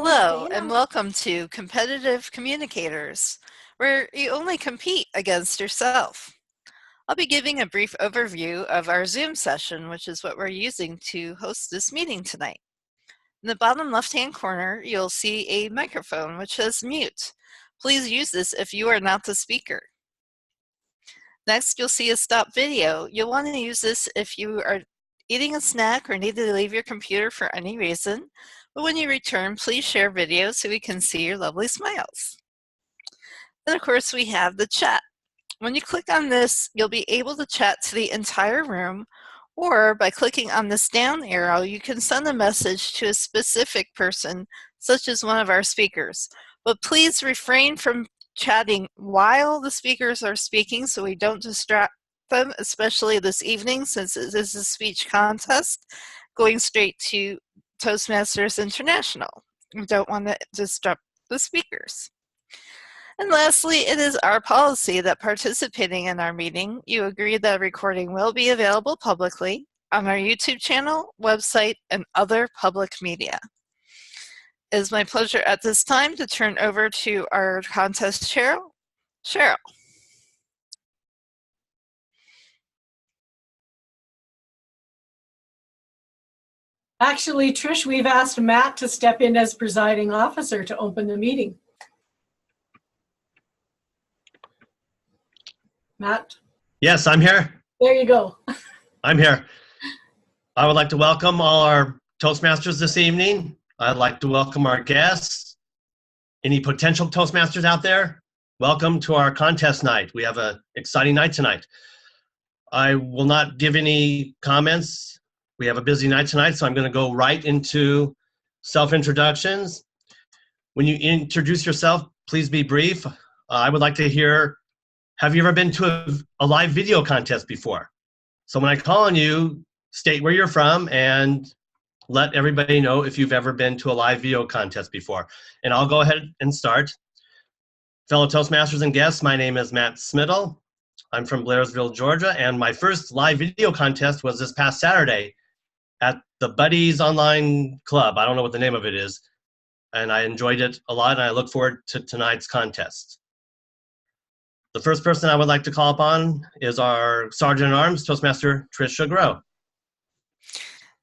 Hello, and welcome to Competitive Communicators, where you only compete against yourself. I'll be giving a brief overview of our Zoom session, which is what we're using to host this meeting tonight. In the bottom left-hand corner, you'll see a microphone which says mute. Please use this if you are not the speaker. Next, you'll see a stop video. You'll want to use this if you are eating a snack or need to leave your computer for any reason. But when you return, please share video so we can see your lovely smiles. And of course, we have the chat. When you click on this, you'll be able to chat to the entire room, or by clicking on this down arrow, you can send a message to a specific person, such as one of our speakers. But please refrain from chatting while the speakers are speaking so we don't distract them, especially this evening since it is a speech contest going straight to Toastmasters International. We don't want to disrupt the speakers. And lastly, it is our policy that participating in our meeting, you agree that a recording will be available publicly on our YouTube channel, website, and other public media. It is my pleasure at this time to turn over to our contest chair, Cheryl. Actually, Trish, we've asked Matt to step in as presiding officer to open the meeting. Matt? Yes, I'm here. There you go. I'm here. I would like to welcome all our Toastmasters this evening. I'd like to welcome our guests. Any potential Toastmasters out there? Welcome to our contest night. We have an exciting night tonight. I will not give any comments. We have a busy night tonight, so I'm going to go right into self-introductions. When you introduce yourself, please be brief. I would like to hear, have you ever been to a live video contest before? So when I call on you, state where you're from and let everybody know if you've ever been to a live video contest before. And I'll go ahead and start. Fellow Toastmasters and guests, my name is Matt Smittle. I'm from Blairsville, Georgia, and my first live video contest was this past Saturday at the Buddies Online Club. I don't know what the name of it is. And I enjoyed it a lot, and I look forward to tonight's contest. The first person I would like to call upon is our Sergeant-at-Arms, Toastmaster Tricia Grow.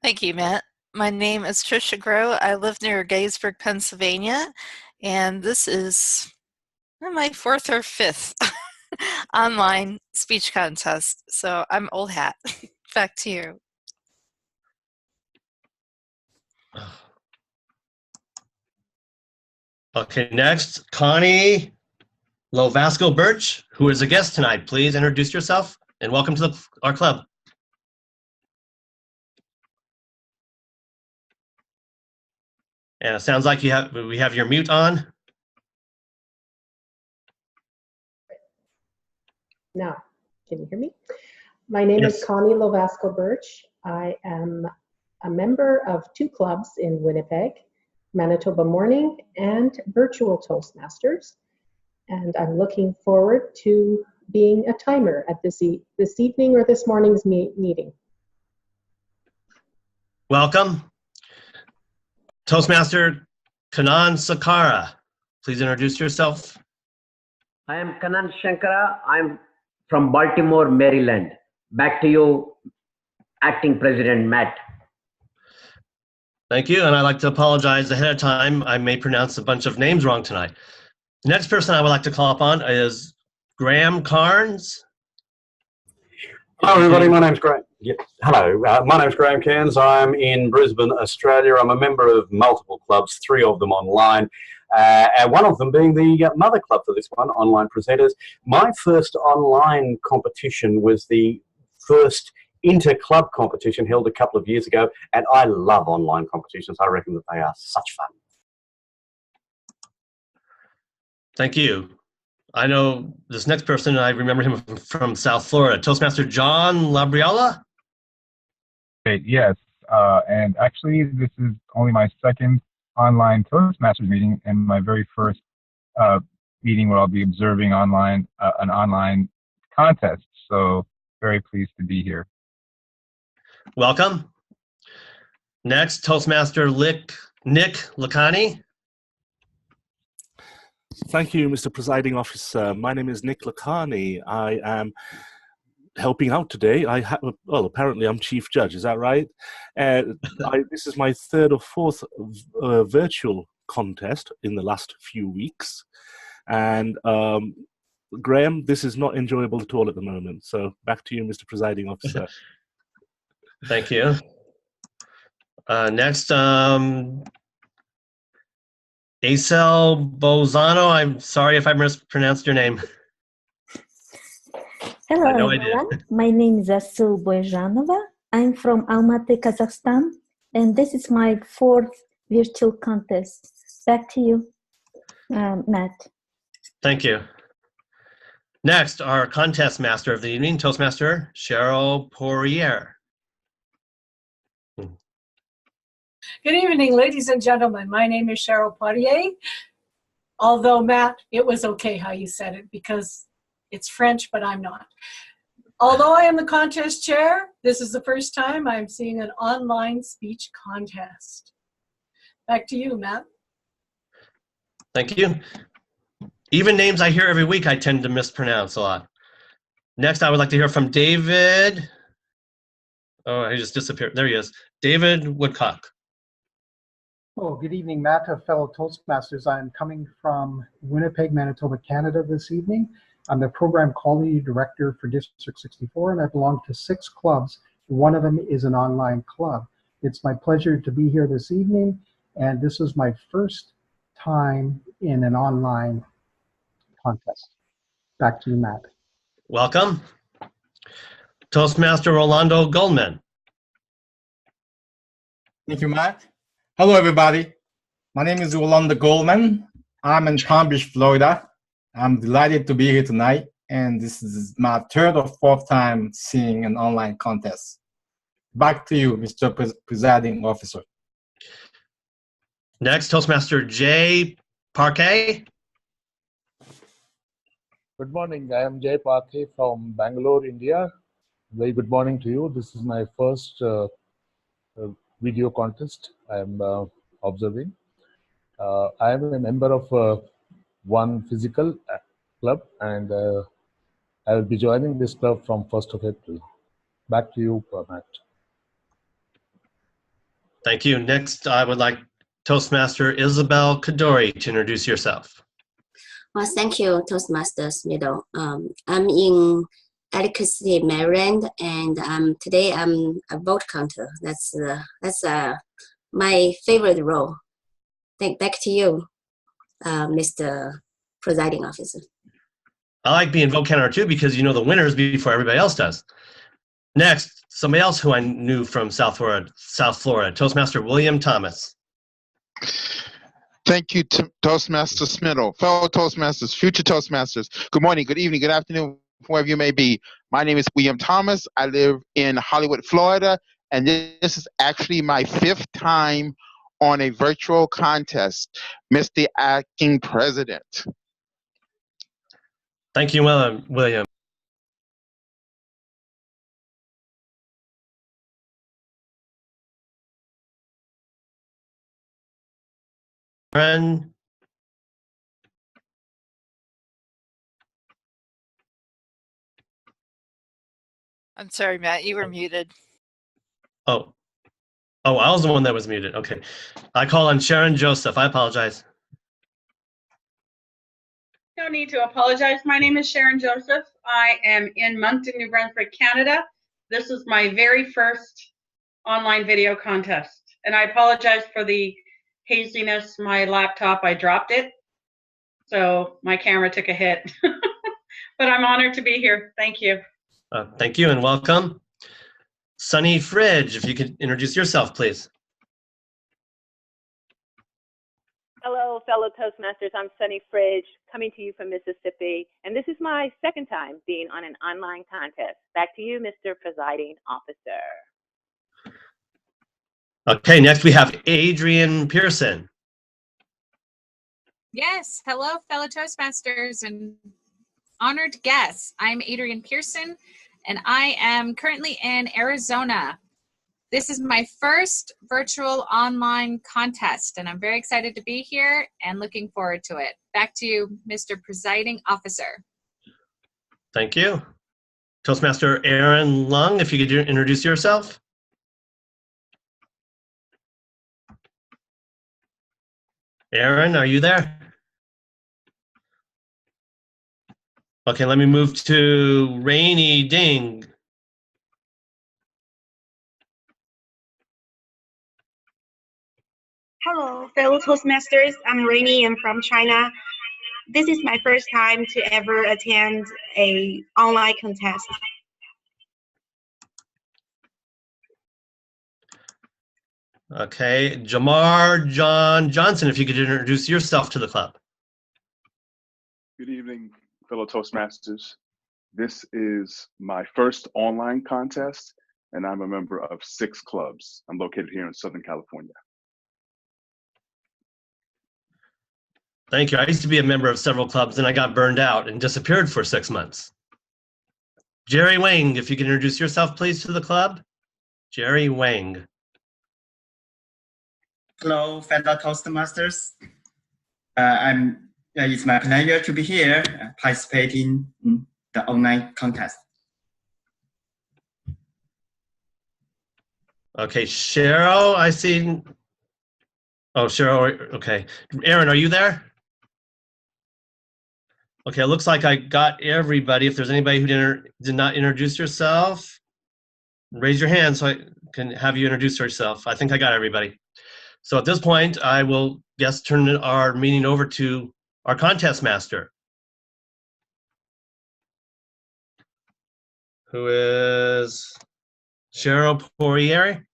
Thank you, Matt. My name is Tricia Grow. I live near Gettysburg, Pennsylvania, and this is my fourth or fifth online speech contest. So I'm old hat. Back to you. Okay, next, Connie Lovasco Birch, who is a guest tonight. Please introduce yourself and welcome to our club. And it sounds like we have your mute on. Now, can you hear me? My name is Connie Lovasco Birch. I am a member of two clubs in Winnipeg, Manitoba Morning and Virtual Toastmasters. And I'm looking forward to being a timer at this evening or this morning's meeting. Welcome. Toastmaster Kanan Sakara, please introduce yourself. I am Kanan Shankara. I'm from Baltimore, Maryland. Back to you, Acting President Matt. Thank you, and I'd like to apologize ahead of time. I may pronounce a bunch of names wrong tonight. The next person I would like to call upon is Graham Carnes. Hello, everybody. My name's Graham. Hello, my name's Graham Cairns. I'm in Brisbane, Australia. I'm a member of multiple clubs, 3 of them online, and one of them being the mother club for this one, Online Presenters. My first online competition was the first inter-club competition held a couple of years ago, and I love online competitions. I reckon that they are such fun. Thank you. I know this next person, I remember him from South Florida, Toastmaster John Labriola. Great, yes. And actually, this is only my second online Toastmasters meeting and my very first meeting where I'll be observing online an online contest. So very pleased to be here. Welcome. Next, Toastmaster Nick Lacani. Thank you, Mr. Presiding Officer. My name is Nick Lacani. I am helping out today. Well, apparently I'm Chief Judge. Is that right? This is my third or fourth virtual contest in the last few weeks. And Graham, this is not enjoyable at all at the moment. So back to you, Mr. Presiding Officer. Thank you. Next, Acel Bozano. I'm sorry if I mispronounced your name. Hello, no everyone. idea. My name is Asul Boyjanova. I'm from Almaty, Kazakhstan, and this is my fourth virtual contest. Back to you, Matt. Thank you. Next, our contest master of the evening, Toastmaster Cheryl Poirier. Good evening, ladies and gentlemen. My name is Cheryl Poirier. Although, Matt, it was okay how you said it because it's French, but I'm not. Although I am the contest chair, this is the first time I'm seeing an online speech contest. Back to you, Matt. Thank you. Even names I hear every week I tend to mispronounce a lot. Next, I would like to hear from David. Oh, he just disappeared. There he is. David Woodcock. Oh, good evening, Matt, fellow Toastmasters. I'm coming from Winnipeg, Manitoba, Canada this evening. I'm the Program Quality Director for District 64, and I belong to 6 clubs. One of them is an online club. It's my pleasure to be here this evening, and this is my first time in an online contest. Back to you, Matt. Welcome. Toastmaster Rolando Goldman. Thank you, Matt. Hello, everybody. My name is Rolando Goldman. I'm in Palm Beach, Florida. I'm delighted to be here tonight, and this is my third or fourth time seeing an online contest. Back to you, Mr. Presiding Officer. Next, Toastmaster Jay Parquet. Good morning. I am Jay Parquet from Bangalore, India. Very good morning to you. This is my first video contest I am observing. I am a member of one physical club, and I will be joining this club from 1st of April. Back to you, Matt. Thank you. Next, I would like Toastmaster Isabel Kadori to introduce yourself. Well, thank you, Toastmasters Middle. I'm in Atlantic City, Maryland, and today I'm a vote counter. That's my favorite role. Back to you, Mr. Presiding Officer. I like being vote counter too because you know the winners before everybody else does. Next, somebody else who I knew from South Florida, Toastmaster William Thomas. Thank you, Toastmaster Smittle. Fellow Toastmasters, future Toastmasters, good morning, good evening, good afternoon, whoever you may be. My name is William Thomas. I live in Hollywood, Florida, and this is actually my 5th time on a virtual contest, Mr. Acting President. Thank you, William. Friend. I'm sorry, Matt, you were muted. Oh, I was the one that was muted. Okay. I call on Sharon Joseph. I apologize. No need to apologize. My name is Sharon Joseph. I am in Moncton, New Brunswick, Canada. This is my very first online video contest. And I apologize for the haziness. My laptop, I dropped it. So my camera took a hit. But I'm honored to be here. Thank you. Thank you and welcome. Sunny Fridge, if you could introduce yourself, please. Hello, fellow Toastmasters. I'm Sunny Fridge, coming to you from Mississippi, and this is my 2nd time being on an online contest. Back to you, Mr. Presiding Officer. Okay, next we have Adrian Pearson. Yes, hello, fellow Toastmasters and honored guests. I'm Adrian Pearson, and I am currently in Arizona. This is my first virtual online contest, and I'm very excited to be here and looking forward to it. Back to you, Mr. Presiding Officer. Thank you. Toastmaster Aaron Lung, if you could introduce yourself. Aaron, are you there? Okay, let me move to Rainy Ding. Hello, fellow Toastmasters. I'm Rainy. I'm from China. This is my first time to ever attend a online contest. Okay, JaMarr John Johnson, if you could introduce yourself to the club. Good evening, fellow Toastmasters. This is my first online contest, and I'm a member of 6 clubs. I'm located here in Southern California. Thank you. I used to be a member of several clubs, and I got burned out and disappeared for 6 months. Jerry Wang, if you could introduce yourself, please, to the club. Jerry Wang. Hello, fellow Toastmasters. It's my pleasure to be here participating in the online contest. Okay, Cheryl, I see. Oh, Cheryl, okay. Aaron, are you there? Okay, it looks like I got everybody. If there's anybody who did not introduce yourself, raise your hand so I can have you introduce yourself. I think I got everybody. So at this point, I will turn our meeting over to our contest master, who is Cheryl Poirier.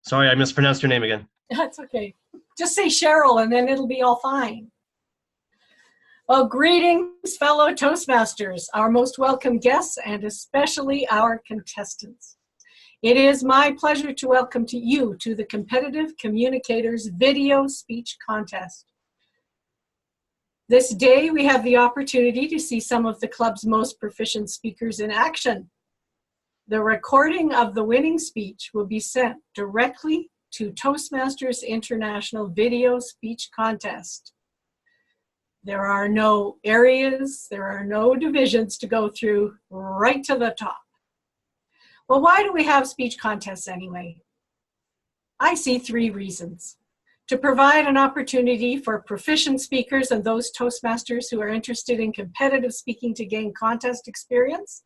Sorry, I mispronounced your name again. That's okay. Just say Cheryl and then it'll be all fine. Well, greetings, fellow Toastmasters, our most welcome guests, and especially our contestants. It is my pleasure to welcome you to the Competitive Communicators Video Speech Contest. This day, we have the opportunity to see some of the club's most proficient speakers in action. The recording of the winning speech will be sent directly to Toastmasters International Video Speech Contest. There are no areas, there are no divisions to go through, right to the top. Well, why do we have speech contests anyway? I see 3 reasons. To provide an opportunity for proficient speakers and those Toastmasters who are interested in competitive speaking to gain contest experience.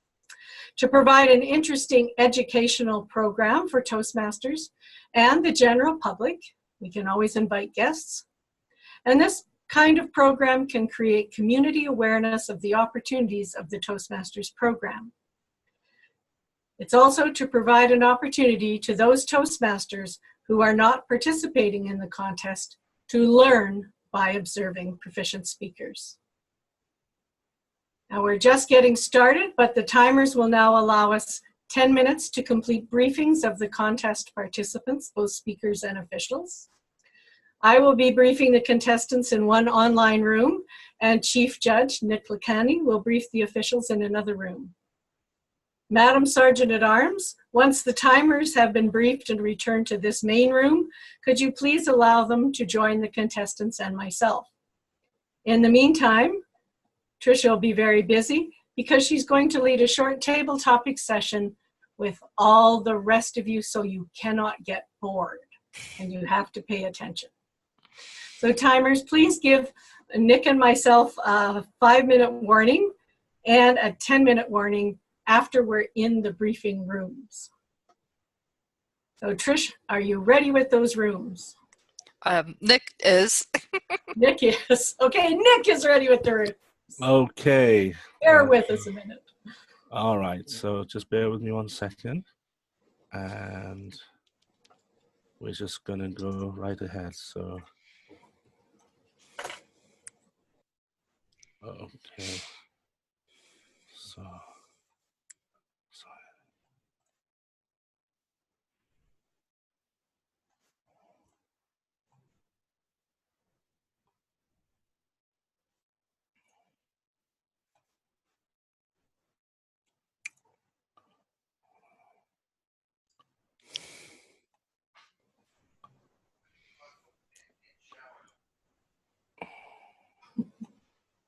To provide an interesting educational program for Toastmasters and the general public. We can always invite guests. And this kind of program can create community awareness of the opportunities of the Toastmasters program. It's also to provide an opportunity to those Toastmasters who are not participating in the contest to learn by observing proficient speakers. Now we're just getting started, but the timers will now allow us 10 minutes to complete briefings of the contest participants, both speakers and officials. I will be briefing the contestants in one online room, and Chief Judge Nick Lacani will brief the officials in another room. Madam Sergeant at Arms, once the timers have been briefed and returned to this main room, could you please allow them to join the contestants and myself? In the meantime, Tricia will be very busy because she's going to lead a short table topic session with all the rest of you so you cannot get bored and you have to pay attention. So timers, please give Nick and myself a 5-minute warning and a 10-minute warning after we're in the briefing rooms. So Trish, are you ready with those rooms? Nick is. Nick is. Okay, Nick is ready with the rooms. Okay. Bear with us a minute. All right, so just bear with me 1 second. And we're just gonna go right ahead, so. Okay. So.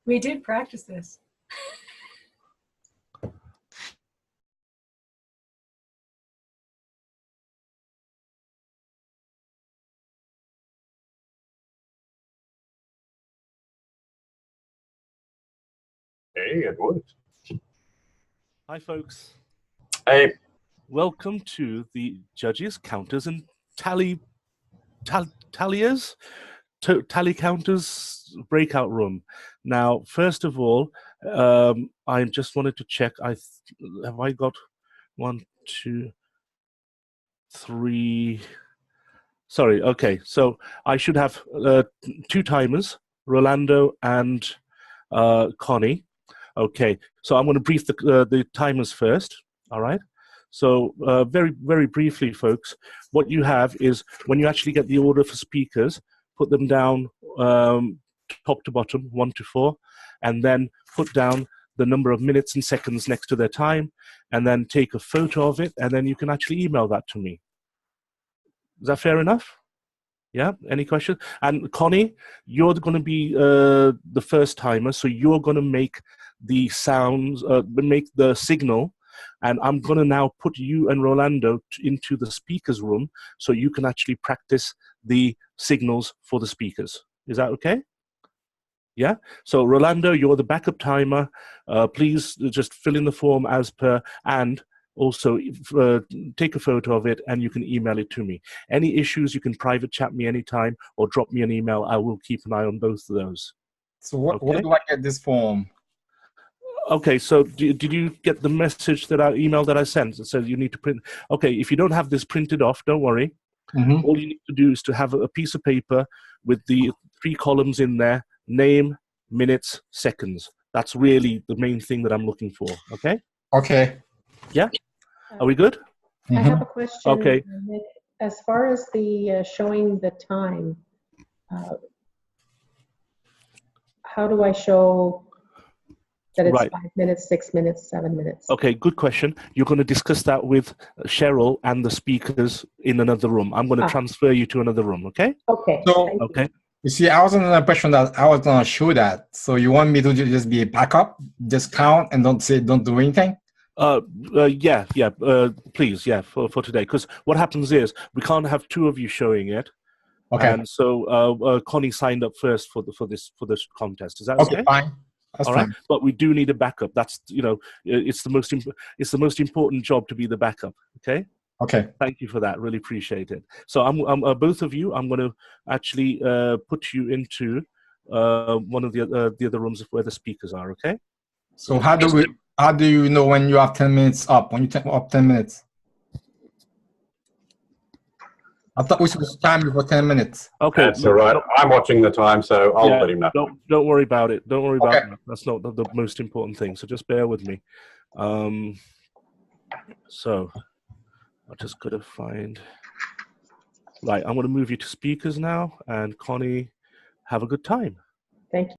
We did practice this. Hey, it worked. Hi, folks. Hey. Welcome to the judges, counters, and tally counters breakout room. Now, first of all, I just wanted to check. Have I got 1, 2, 3? Sorry. Okay, so I should have 2 timers, Rolando and Connie. Okay, so I'm going to brief the timers first. All right. So very, very briefly, folks, what you have is when you actually get the order for speakers, put them down top to bottom, 1 to 4, and then put down the number of minutes and seconds next to their time, and then take a photo of it, and then you can actually email that to me. Is that fair enough? Yeah, any questions? And Connie, you're going to be the first timer, so you're going to make the sounds, make the signal, and I'm going to now put you and Rolando into the speakers room so you can actually practice the signals for the speakers. Is that okay? Yeah? So Rolando, you're the backup timer. Please just fill in the form as per, and also take a photo of it and you can email it to me. Any issues, you can private chat me anytime or drop me an email. I will keep an eye on both of those. So where do I get this form? Okay, so did you get the message that email that I sent that said you need to print? Okay, if you don't have this printed off, don't worry. Mm-hmm. All you need to do is to have a piece of paper with the 3 columns in there: name, minutes, seconds. That's really the main thing that I'm looking for. Okay? Okay. Yeah? Are we good? I have a question, Okay. Nick. As far as the showing the time, how do I show that it's Right. 5 minutes, 6 minutes, 7 minutes? Okay, good question. You're going to discuss that with Cheryl and the speakers in another room. I'm going to transfer you to another room, okay? Okay. So, okay. You see, I was under the impression that I was not sure that. So you want me to just be a backup, just count and don't do anything? Yeah, please, yeah, for today. Because what happens is we can't have 2 of you showing it. Okay. And so Connie signed up first for this contest. Is that okay? Okay, fine. That's All right, fine. but we do need a backup. That's it's the most important job to be the backup. Okay. Okay. Thank you for that. Really appreciate it. So I'm both of you. I'm going to actually put you into one of the other rooms where the speakers are. Okay. So how do you know when you have 10 minutes up? When you up 10 minutes? I thought we should time you for 10 minutes. Okay. That's all right. I'm watching the time, so I'll let him know. Don't worry about it. Don't worry about that. That's not the most important thing. So just bear with me. So I just got to find. Right, I'm going to move you to speakers now, and Connie, have a good time. Thank you.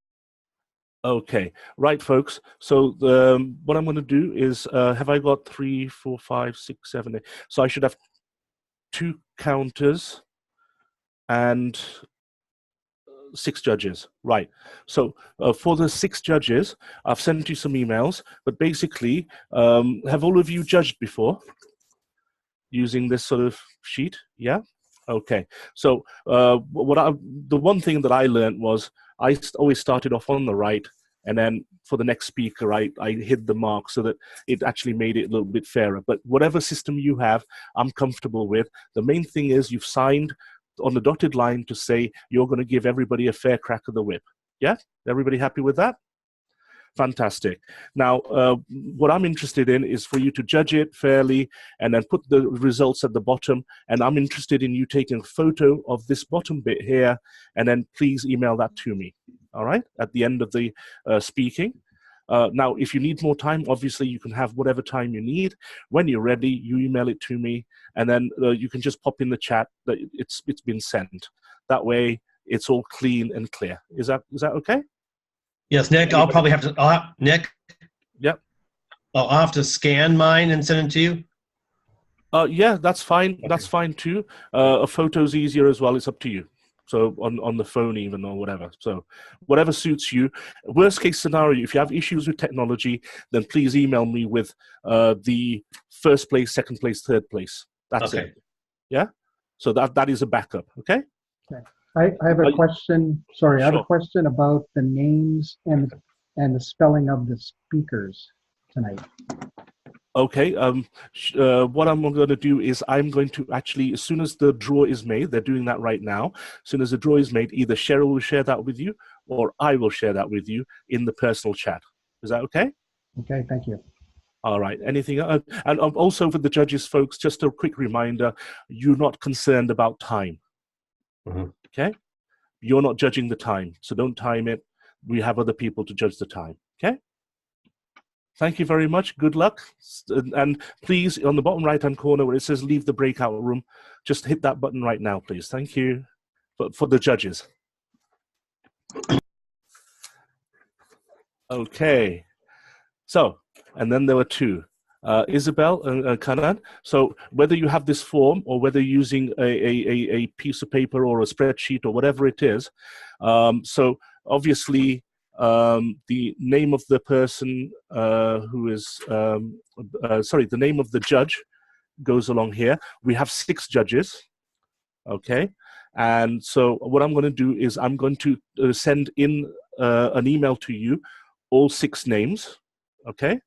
Okay, right, folks. So what I'm going to do is, have I got 3, 4, 5, 6, 7, 8? So I should have 2 counters and 6 judges. Right. So for the 6 judges, I've sent you some emails, but basically, have all of you judged before using this sort of sheet? Yeah. Okay. So the one thing that I learned was I always started off on the right, and then for the next speaker, I hid the mark so that it actually made it a little bit fairer. But whatever system you have, I'm comfortable with. The main thing is you've signed on the dotted line to say you're going to give everybody a fair crack of the whip. Yeah? Everybody happy with that? Fantastic. Now, what I'm interested in is for you to judge it fairly and then put the results at the bottom. And I'm interested in you taking a photo of this bottom bit here, and then please email that to me. All right? At the end of the speaking. Now, if you need more time, obviously you can have whatever time you need. When you're ready, you email it to me, and then you can just pop in the chat that it's been sent. That way, it's all clean and clear. Is that okay? Yes, Nick. I'll probably have to. Nick. Yep. I'll have to scan mine and send it to you. Yeah, that's fine. That's fine too. A photo's easier as well. It's up to you. So on the phone even or whatever. So whatever suits you. Worst case scenario, if you have issues with technology, then please email me with the first place, second place, third place. That's it. Yeah. So that is a backup. Okay. Okay. I have a question. Sorry, I have a Sure. question about the names and the spelling of the speakers tonight. Okay. What I'm going to do is I'm going to actually, as soon as the draw is made, they're doing that right now. As soon as the draw is made, either Cheryl will share that with you, or I will share that with you in the personal chat. Is that okay? Okay. Thank you. All right. Anything else? And also for the judges, folks, just a quick reminder: you're not concerned about time. Okay. You're not judging the time, so don't time it. We have other people to judge the time. Okay. Thank you very much. Good luck. And please, on the bottom right-hand corner where it says leave the breakout room, just hit that button right now, please. Thank you. For the judges. Okay. So, and then there were two. Isabel and Kanan. So whether you have this form or whether you're using a piece of paper or a spreadsheet or whatever it is, so obviously the name of the person who is, sorry, the name of the judge goes along here. We have 6 judges, okay? And so what I'm going to do is I'm going to send in an email to you, all 6 names, okay?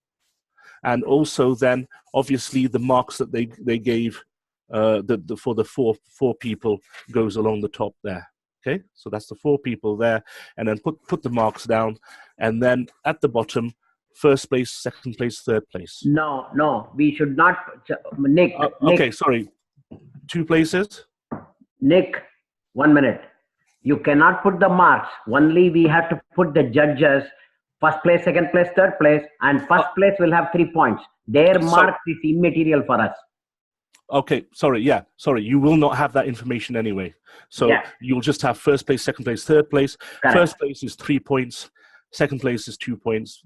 And also then, obviously, the marks that they gave for the four people goes along the top there. Okay, so that's the 4 people there, and then put the marks down, and then at the bottom, first place, second place, third place. No, we should not. Nick. Okay, sorry, 2 places. Nick, 1 minute. You cannot put the marks. Only we have to put the judges. First place, second place, third place, and first place will have 3 points. Their marks is immaterial for us. Okay, sorry, you will not have that information anyway. So you'll just have first place, second place, third place. Correct. First place is 3 points, second place is 2 points,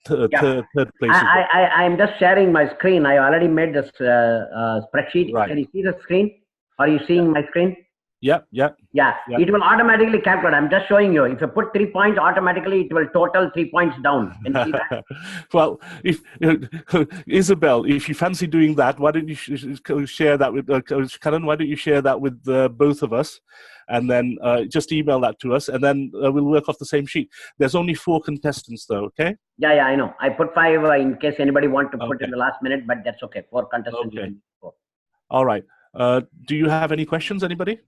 third place is I'm just sharing my screen. I already made this spreadsheet. Right. Can you see the screen? Are you seeing my screen? Yeah. It will automatically calculate. I'm just showing you. If you put 3 points, automatically it will total 3 points down. Can you see that? Well, if Isabel, if you fancy doing that, why don't you share that with Karan? Why don't you share that with both of us, and then just email that to us, and then we'll work off the same sheet. There's only 4 contestants, though. Okay? Yeah, I know. I put 5 in case anybody want to put in the last minute, but that's okay. 4 contestants. Okay. All right. Do you have any questions, anybody?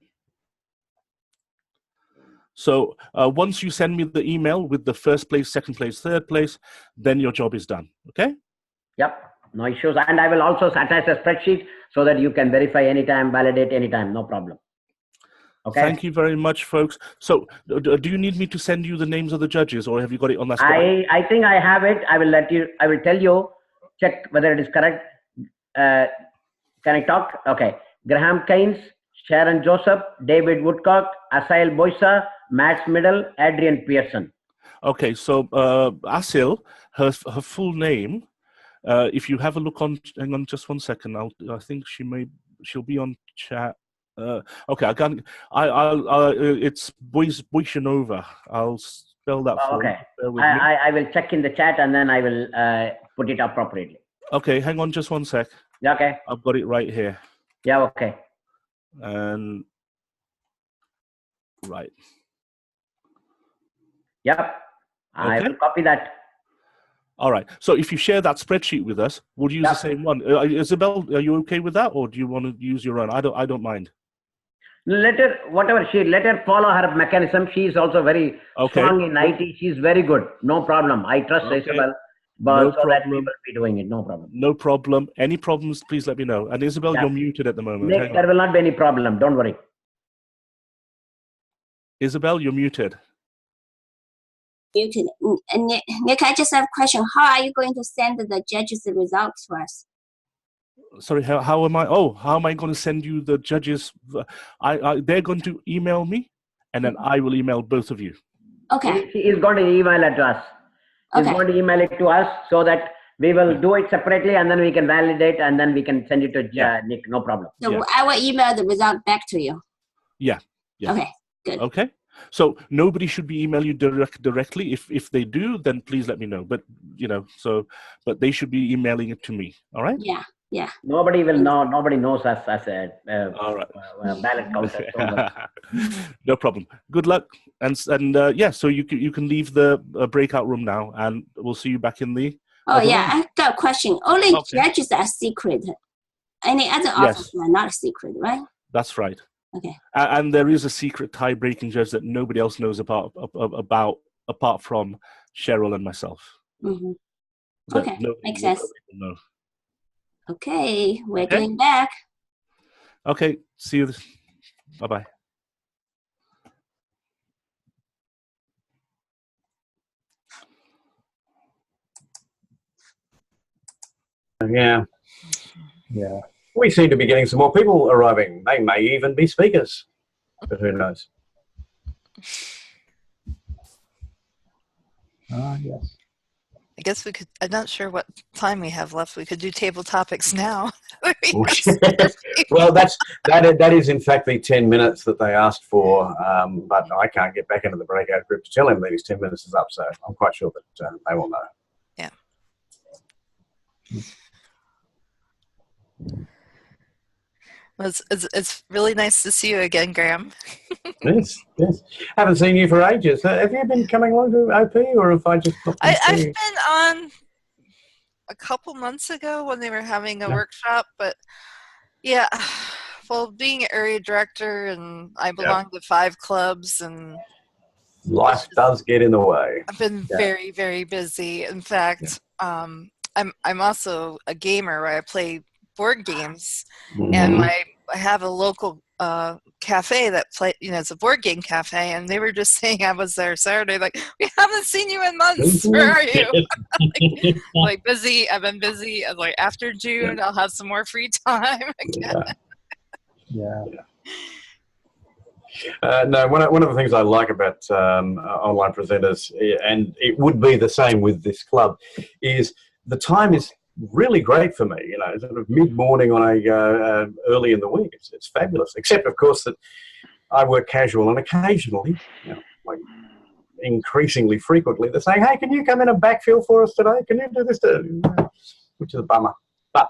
So once you send me the email with the first place, second place, third place, then your job is done. Okay? Yep. No issues. And I will also attach a spreadsheet so that you can verify anytime, validate anytime. No problem. Okay. Thank you very much, folks. So do you need me to send you the names of the judges, or have you got it on that spot? I think I have it. I will tell you, check whether it is correct. Can I talk? Okay. Graham Keynes, Sharon Joseph, David Woodcock, Asail Boysa, Matt Middle, Adrian Pearson. Okay, so Asil, her full name, if you have a look on, hang on just 1 second. I think she'll be on chat. Okay, it's Boysanova. I'll spell that for okay. you. I will check in the chat and then I will put it appropriately. Okay, hang on just 1 sec. Yeah, okay. I've got it right here. Yeah, okay. And right. Yep. I will copy that. All right. So if you share that spreadsheet with us, we'll use the same one. Isabel, are you okay with that, or do you want to use your own? I don't mind. Let her, let her follow her mechanism. She is also very strong in IT. She's very good. No problem. I trust Isabel. But so that we will be doing it. No problem. No problem. Any problems, please let me know. And Isabel, you're muted at the moment. Nick, there will not be any problem. Don't worry. Isabel, you're muted. Muted. Nick, I just have a question. How are you going to send the judges' results to us? Sorry, how am I? Oh, how am I going to send you the judges? They're going to email me, and then I will email both of you. Okay. He is going to email it to us. He's going to email it to us so that we will do it separately, and then we can validate, and then we can send it to Nick. No problem. So I will email the result back to you. Yeah. Okay. Good. Okay. So nobody should be emailing you directly. If they do, then please let me know. But but they should be emailing it to me. All right. Yeah. Yeah. Nobody will know. Nobody knows us as a all right. ballot counter. Don't worry. No problem. Good luck. And yeah, so you can leave the breakout room now, and we'll see you back in the. Oh yeah, room. I got a question. Only judges are secret. Any other office are not secret, right? That's right. Okay. And there is a secret tie-breaking judge that nobody else knows about apart from Cheryl and myself. Mm-hmm. Okay, makes sense. Know. Okay, we're going back. Okay, see you. Bye-bye. Yeah. Yeah. We seem to be getting some more people arriving. They may even be speakers, but who knows? Yes. I guess we could, I'm not sure what time we have left. We could do table topics now. Well, that is in fact the 10 minutes that they asked for, but I can't get back into the breakout group to tell him that his 10 minutes is up, so I'm quite sure that they will know. Yeah. Well, it's really nice to see you again, Graham. Yes. Haven't seen you for ages. Have you been coming along to OP, or have I just? I've been on a couple months ago when they were having a workshop, but yeah, well, being area director and I belong to 5 clubs, and life does get in the way. I've been very, very busy. In fact, I'm also a gamer where I play board games, and I have a local cafe that it's a board game cafe, and they were just saying I was there Saturday, like, we haven't seen you in months. Where are you? like busy. I've been busy. I was like, after June, I'll have some more free time again. Yeah. No, one of the things I like about online presenters, and it would be the same with this club, is the time is really great for me. Sort of mid-morning on a early in the week. It's fabulous. Except, of course, that I work casual, and occasionally, like increasingly frequently, they're saying, "Hey, can you come in and backfill for us today? Can you do this?" Which is a bummer. But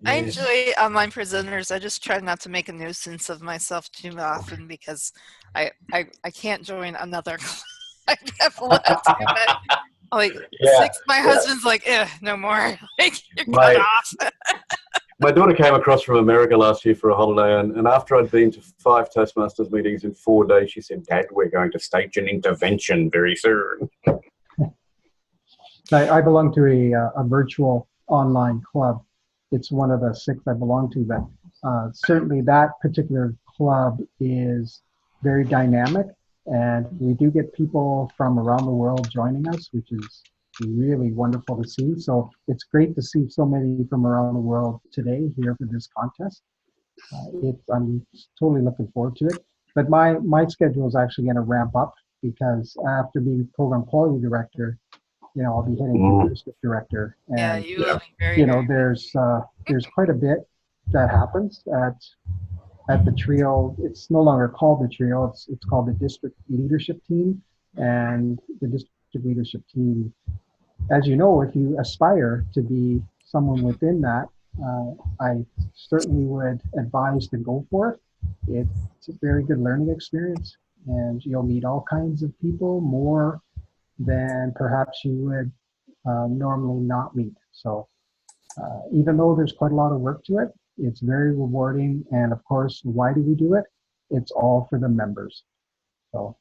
I enjoy online presenters. I just try not to make a nuisance of myself too often because I can't join another club. I have left. My husband's like, no more. Like, you're cut off. My daughter came across from America last year for a holiday, and after I'd been to 5 Toastmasters meetings in 4 days, she said, "Dad, we're going to stage an intervention very soon." I belong to a virtual online club. It's one of the 6 I belong to, but certainly that particular club is very dynamic, and we do get people from around the world joining us, which is really wonderful to see. So it's great to see so many from around the world today here for this contest. I'm totally looking forward to it. But my schedule is actually going to ramp up, because after being program quality director, I'll be heading to district director, and there's quite a bit that happens at the trio. It's no longer called the trio. It's called the district leadership team, and the district leadership team, as you know, if you aspire to be someone within that, I certainly would advise to go for it. It's a very good learning experience, and you'll meet all kinds of people, more than perhaps you would normally not meet. So even though there's quite a lot of work to it, it's very rewarding. And of course, why do we do it? It's all for the members. So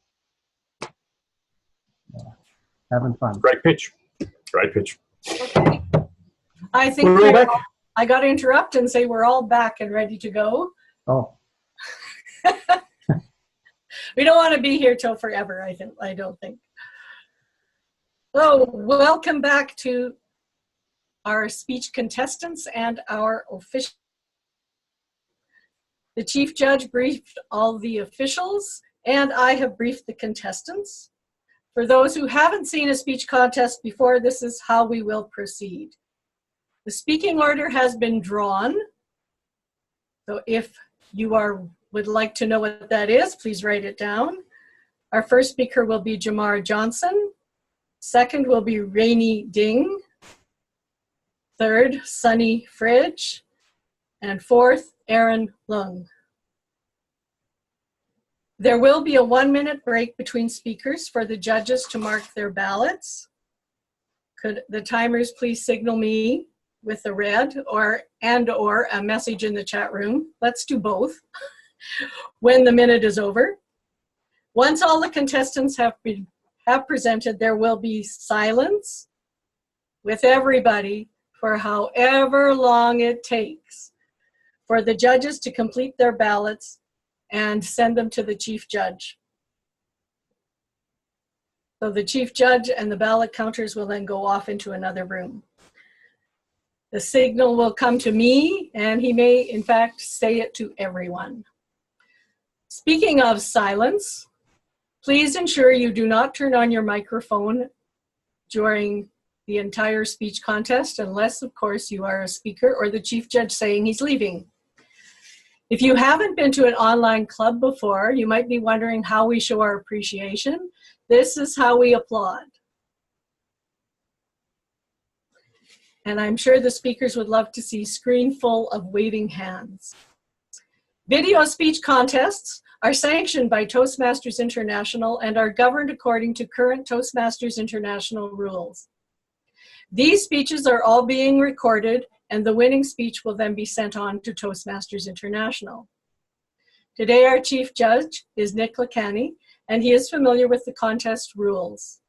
having fun. Great pitch. Okay. I think I got to interrupt and say we're all back and ready to go. Oh. We don't want to be here till forever, I don't think. So welcome back to our speech contestants and our officials. The chief judge briefed all the officials, and I have briefed the contestants. For those who haven't seen a speech contest before, this is how we will proceed. The speaking order has been drawn. So if you would like to know what that is, please write it down. Our first speaker will be JaMarr Johnson. Second will be Rainy Ding. Third, Sunny Fridge. And fourth, Aaron Lung. There will be a 1-minute break between speakers for the judges to mark their ballots. Could the timers please signal me with the red or a message in the chat room? Let's do both. When the minute is over. Once all the contestants have presented, there will be silence with everybody for however long it takes for the judges to complete their ballots and send them to the chief judge. So the chief judge and the ballot counters will then go off into another room. The signal will come to me, and he may, in fact, say it to everyone. Speaking of silence, please ensure you do not turn on your microphone during the entire speech contest, unless, of course, you are a speaker or the chief judge saying he's leaving. If you haven't been to an online club before, you might be wondering how we show our appreciation. This is how we applaud. And I'm sure the speakers would love to see a screen full of waving hands. Video speech contests are sanctioned by Toastmasters International and are governed according to current Toastmasters International rules. These speeches are all being recorded, and the winning speech will then be sent on to Toastmasters International. Today, our chief judge is Nick Lacani, and he is familiar with the contest rules.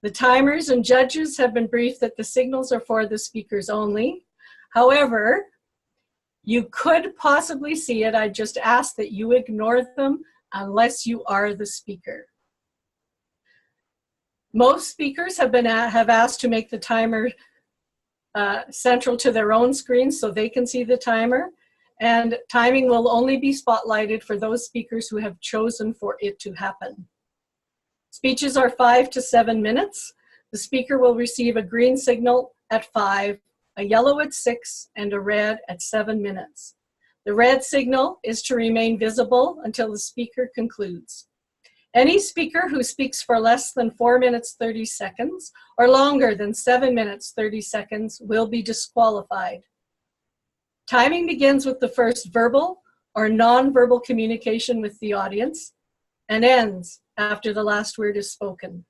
The timers and judges have been briefed that the signals are for the speakers only. However, you could possibly see it. I just ask that you ignore them unless you are the speaker. Most speakers have asked to make the timer central to their own screen so they can see the timer, and timing will only be spotlighted for those speakers who have chosen for it to happen. Speeches are 5 to 7 minutes. The speaker will receive a green signal at 5, a yellow at 6, and a red at 7 minutes. The red signal is to remain visible until the speaker concludes. Any speaker who speaks for less than 4 minutes 30 seconds or longer than 7 minutes 30 seconds will be disqualified. Timing begins with the first verbal or non-verbal communication with the audience and ends after the last word is spoken.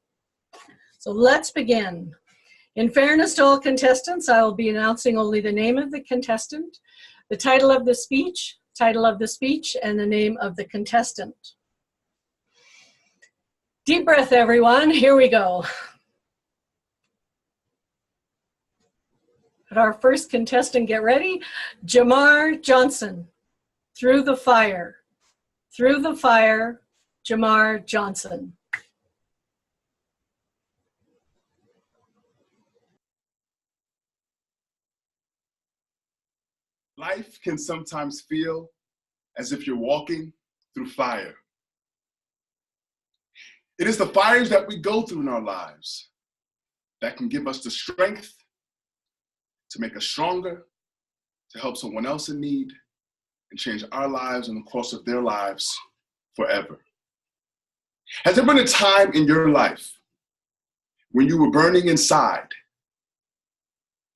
So let's begin. In fairness to all contestants, I will be announcing only the name of the contestant, the title of the speech, and the name of the contestant. Deep breath, everyone. Here we go. Our first contestant, get ready. JaMarr Johnson. Through the fire. Through the fire, JaMarr Johnson. Life can sometimes feel as if you're walking through fire. It is the fires that we go through in our lives that can give us the strength to make us stronger, to help someone else in need, and change our lives and the course of their lives forever. Has there been a time in your life when you were burning inside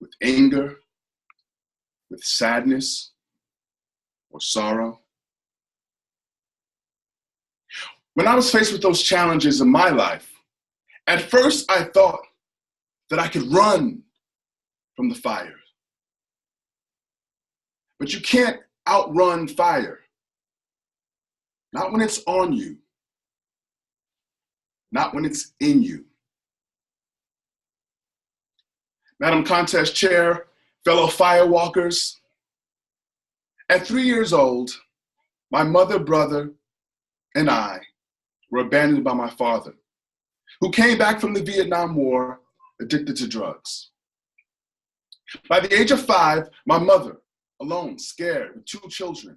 with anger, with sadness, or sorrow? When I was faced with those challenges in my life, at first I thought that I could run from the fire. But you can't outrun fire. Not when it's on you. Not when it's in you. Madam Contest Chair, fellow firewalkers, at 3 years old, my mother, brother, and I were abandoned by my father, who came back from the Vietnam War addicted to drugs. By the age of 5, my mother, alone, scared, with 2 children,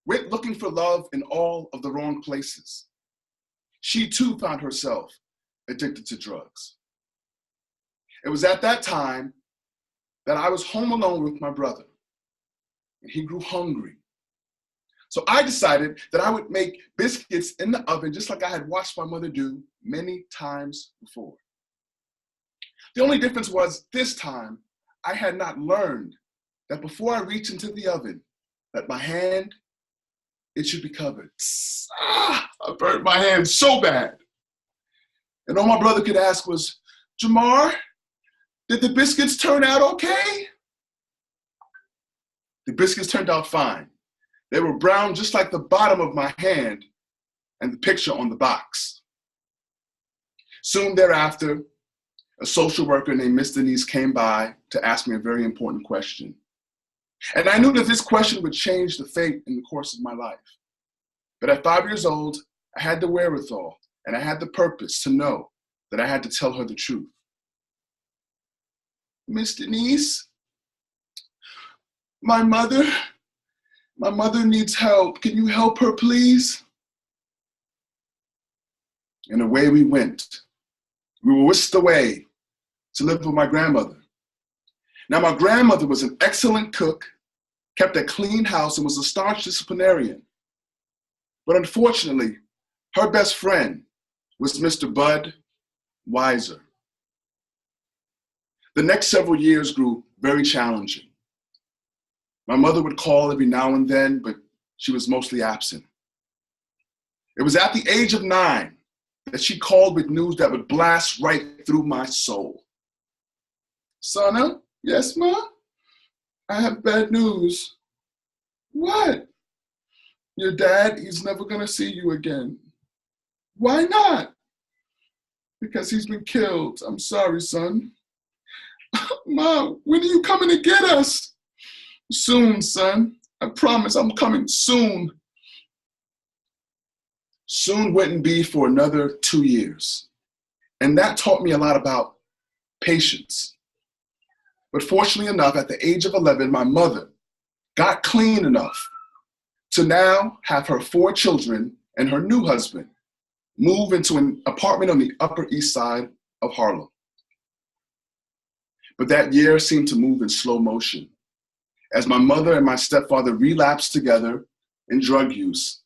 went looking for love in all of the wrong places. She too found herself addicted to drugs. It was at that time that I was home alone with my brother, and he grew hungry, So I decided that I would make biscuits in the oven just like I had watched my mother do many times before. The only difference was this time I had not learned that before I reach into the oven, that my hand, it should be covered. I burned my hand so bad. And all my brother could ask was, JaMarr, did the biscuits turn out okay? The biscuits turned out fine. They were brown just like the bottom of my hand and the picture on the box. Soon thereafter, a social worker named Miss Denise came by to ask me a very important question. And I knew that this question would change the fate in the course of my life. But at 5 years old, I had the wherewithal and I had the purpose to know that I had to tell her the truth. Miss Denise, my mother needs help. Can you help her, please? And away we went. We were whisked away to live with my grandmother. Now, my grandmother was an excellent cook, kept a clean house, and was a staunch disciplinarian. But unfortunately, her best friend was Mr. Bud Weiser. The next several years grew very challenging. My mother would call every now and then, but she was mostly absent. It was at the age of 9 that she called with news that would blast right through my soul. Sana, yes, Ma? I have bad news. What? Your dad, he's never gonna see you again. Why not? Because he's been killed. I'm sorry, son. Ma, when are you coming to get us? Soon, son. I promise I'm coming soon. Soon wouldn't be for another 2 years. And that taught me a lot about patience. But fortunately enough, at the age of 11, my mother got clean enough to now have her 4 children and her new husband move into an apartment on the Upper East Side of Harlem. But that year seemed to move in slow motion as my mother and my stepfather relapsed together in drug use.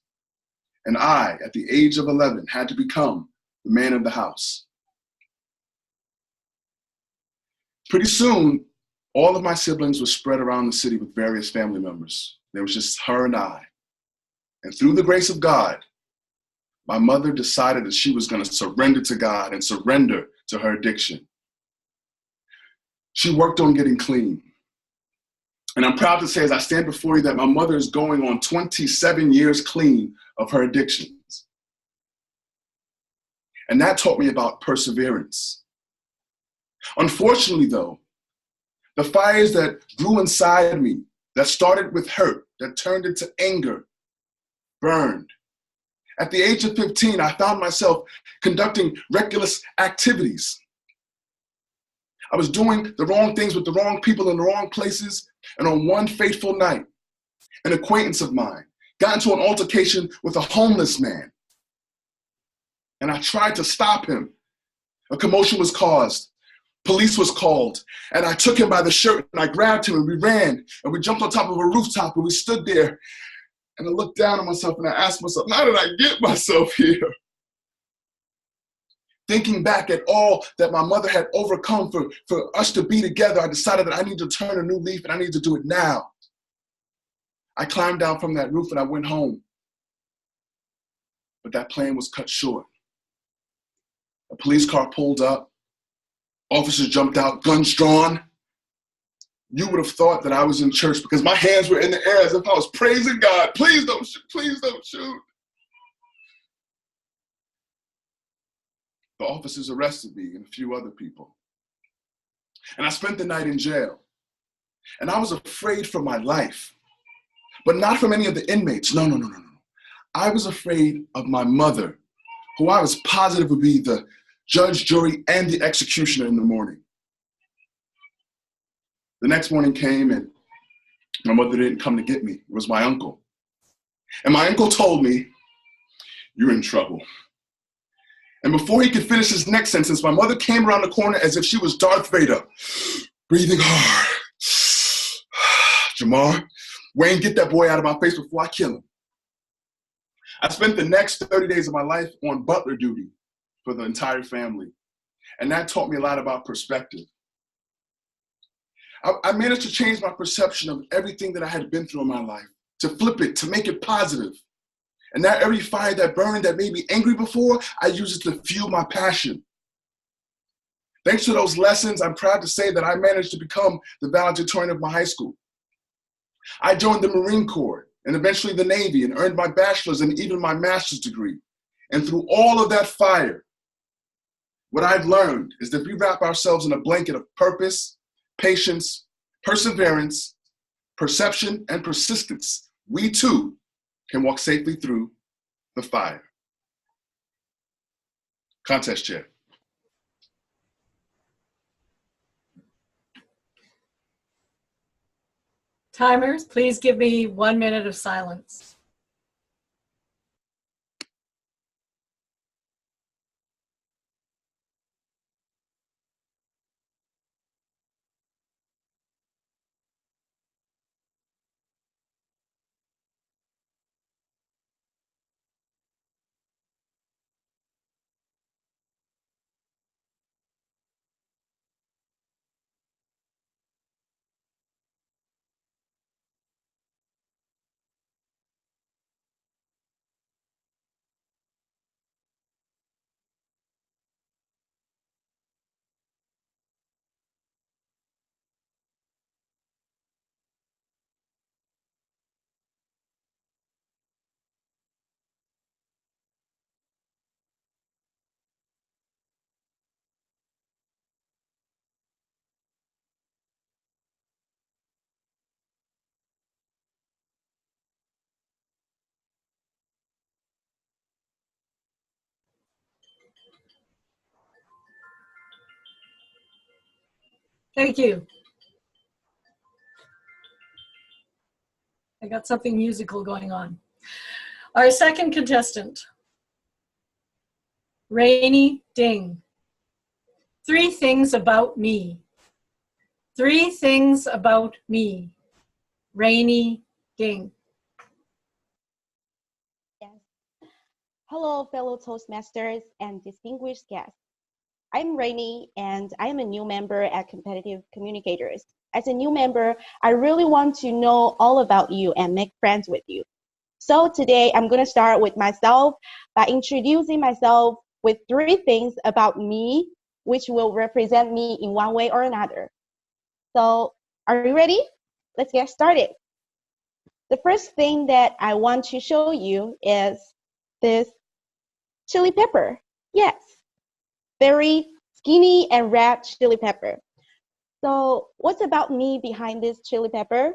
And I, at the age of 11, had to become the man of the house. Pretty soon, all of my siblings were spread around the city with various family members. There was just her and I. And through the grace of God, my mother decided that she was going to surrender to God and surrender to her addiction. She worked on getting clean. And I'm proud to say, as I stand before you, that my mother is going on 27 years clean of her addictions. And that taught me about perseverance. Unfortunately, though, the fires that grew inside me, that started with hurt, that turned into anger, burned. At the age of 15, I found myself conducting reckless activities. I was doing the wrong things with the wrong people in the wrong places, and on one fateful night, an acquaintance of mine got into an altercation with a homeless man. And I tried to stop him. A commotion was caused. Police was called, and I took him by the shirt and I grabbed him and we ran and we jumped on top of a rooftop and we stood there. And I looked down at myself and I asked myself, how did I get myself here? Thinking back at all that my mother had overcome for us to be together, I decided that I need to turn a new leaf and I need to do it now. I climbed down from that roof and I went home. But that plan was cut short. A police car pulled up. Officers jumped out, guns drawn. You would have thought that I was in church because my hands were in the air as if I was praising God. Please don't shoot, please don't shoot. The officers arrested me and a few other people. And I spent the night in jail. And I was afraid for my life, but not from any of the inmates. No. I was afraid of my mother, who I was positive would be the judge, jury, and the executioner in the morning. The next morning came and my mother didn't come to get me. It was my uncle. And my uncle told me, you're in trouble. And before he could finish his next sentence, my mother came around the corner as if she was Darth Vader, breathing hard. JaMarr, Wayne, get that boy out of my face before I kill him. I spent the next 30 days of my life on butler duty for the entire family. And that taught me a lot about perspective. I managed to change my perception of everything that I had been through in my life, to flip it, to make it positive. And now every fire that burned that made me angry before, I use it to fuel my passion. Thanks to those lessons, I'm proud to say that I managed to become the valedictorian of my high school. I joined the Marine Corps and eventually the Navy and earned my bachelor's and even my master's degree. And through all of that fire, what I've learned is that we wrap ourselves in a blanket of purpose, patience, perseverance, perception, and persistence, we too can walk safely through the fire. Contest chair. Timers, please give me 1 minute of silence. Thank you. I got something musical going on. Our second contestant, Rainy Ding. 3 things about me. 3 things about me. Rainy Ding. Yes. Hello, fellow Toastmasters and distinguished guests. I'm Rainy, and I'm a new member at Competitive Communicators. As a new member, I really want to know all about you and make friends with you. So today, I'm going to start with myself by introducing myself with 3 things about me, which will represent me in one way or another. So, are you ready? Let's get started. The first thing that I want to show you is this chili pepper. Yes, very skinny and red chili pepper. So what's about me behind this chili pepper?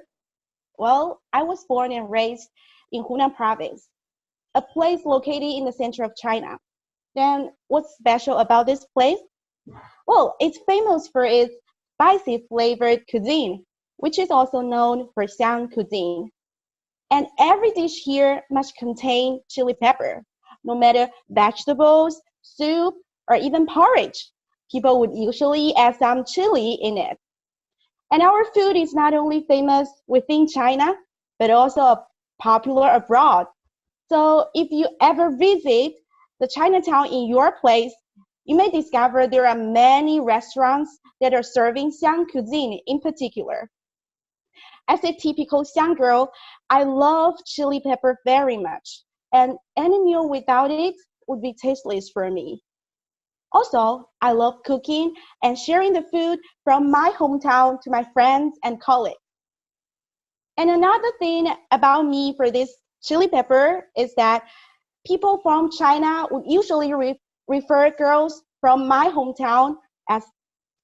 Well, I was born and raised in Hunan province, a place located in the center of China. Then what's special about this place? Well, it's famous for its spicy flavored cuisine, which is also known for Xiang cuisine. And every dish here must contain chili pepper, no matter vegetables, soup, or even porridge. People would usually add some chili in it. And our food is not only famous within China, but also popular abroad. So if you ever visit the Chinatown in your place, you may discover there are many restaurants that are serving Xiang cuisine in particular. As a typical Xiang girl, I love chili pepper very much, and any meal without it would be tasteless for me. Also, I love cooking and sharing the food from my hometown to my friends and colleagues. And another thing about me for this chili pepper is that people from China would usually refer girls from my hometown as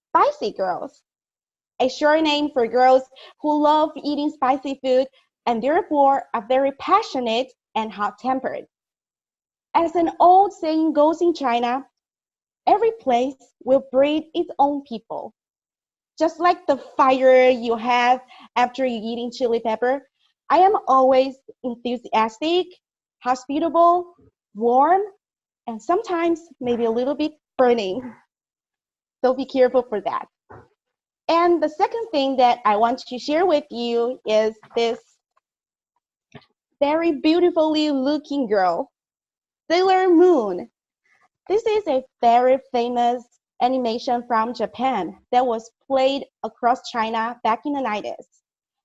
spicy girls, a short name for girls who love eating spicy food and therefore are very passionate and hot-tempered. As an old saying goes in China, every place will breed its own people. Just like the fire you have after you eating chili pepper, I am always enthusiastic, hospitable, warm, and sometimes maybe a little bit burning. So be careful for that. And the second thing that I want to share with you is this very beautifully looking girl, Sailor Moon. This is a very famous animation from Japan that was played across China back in the 90s.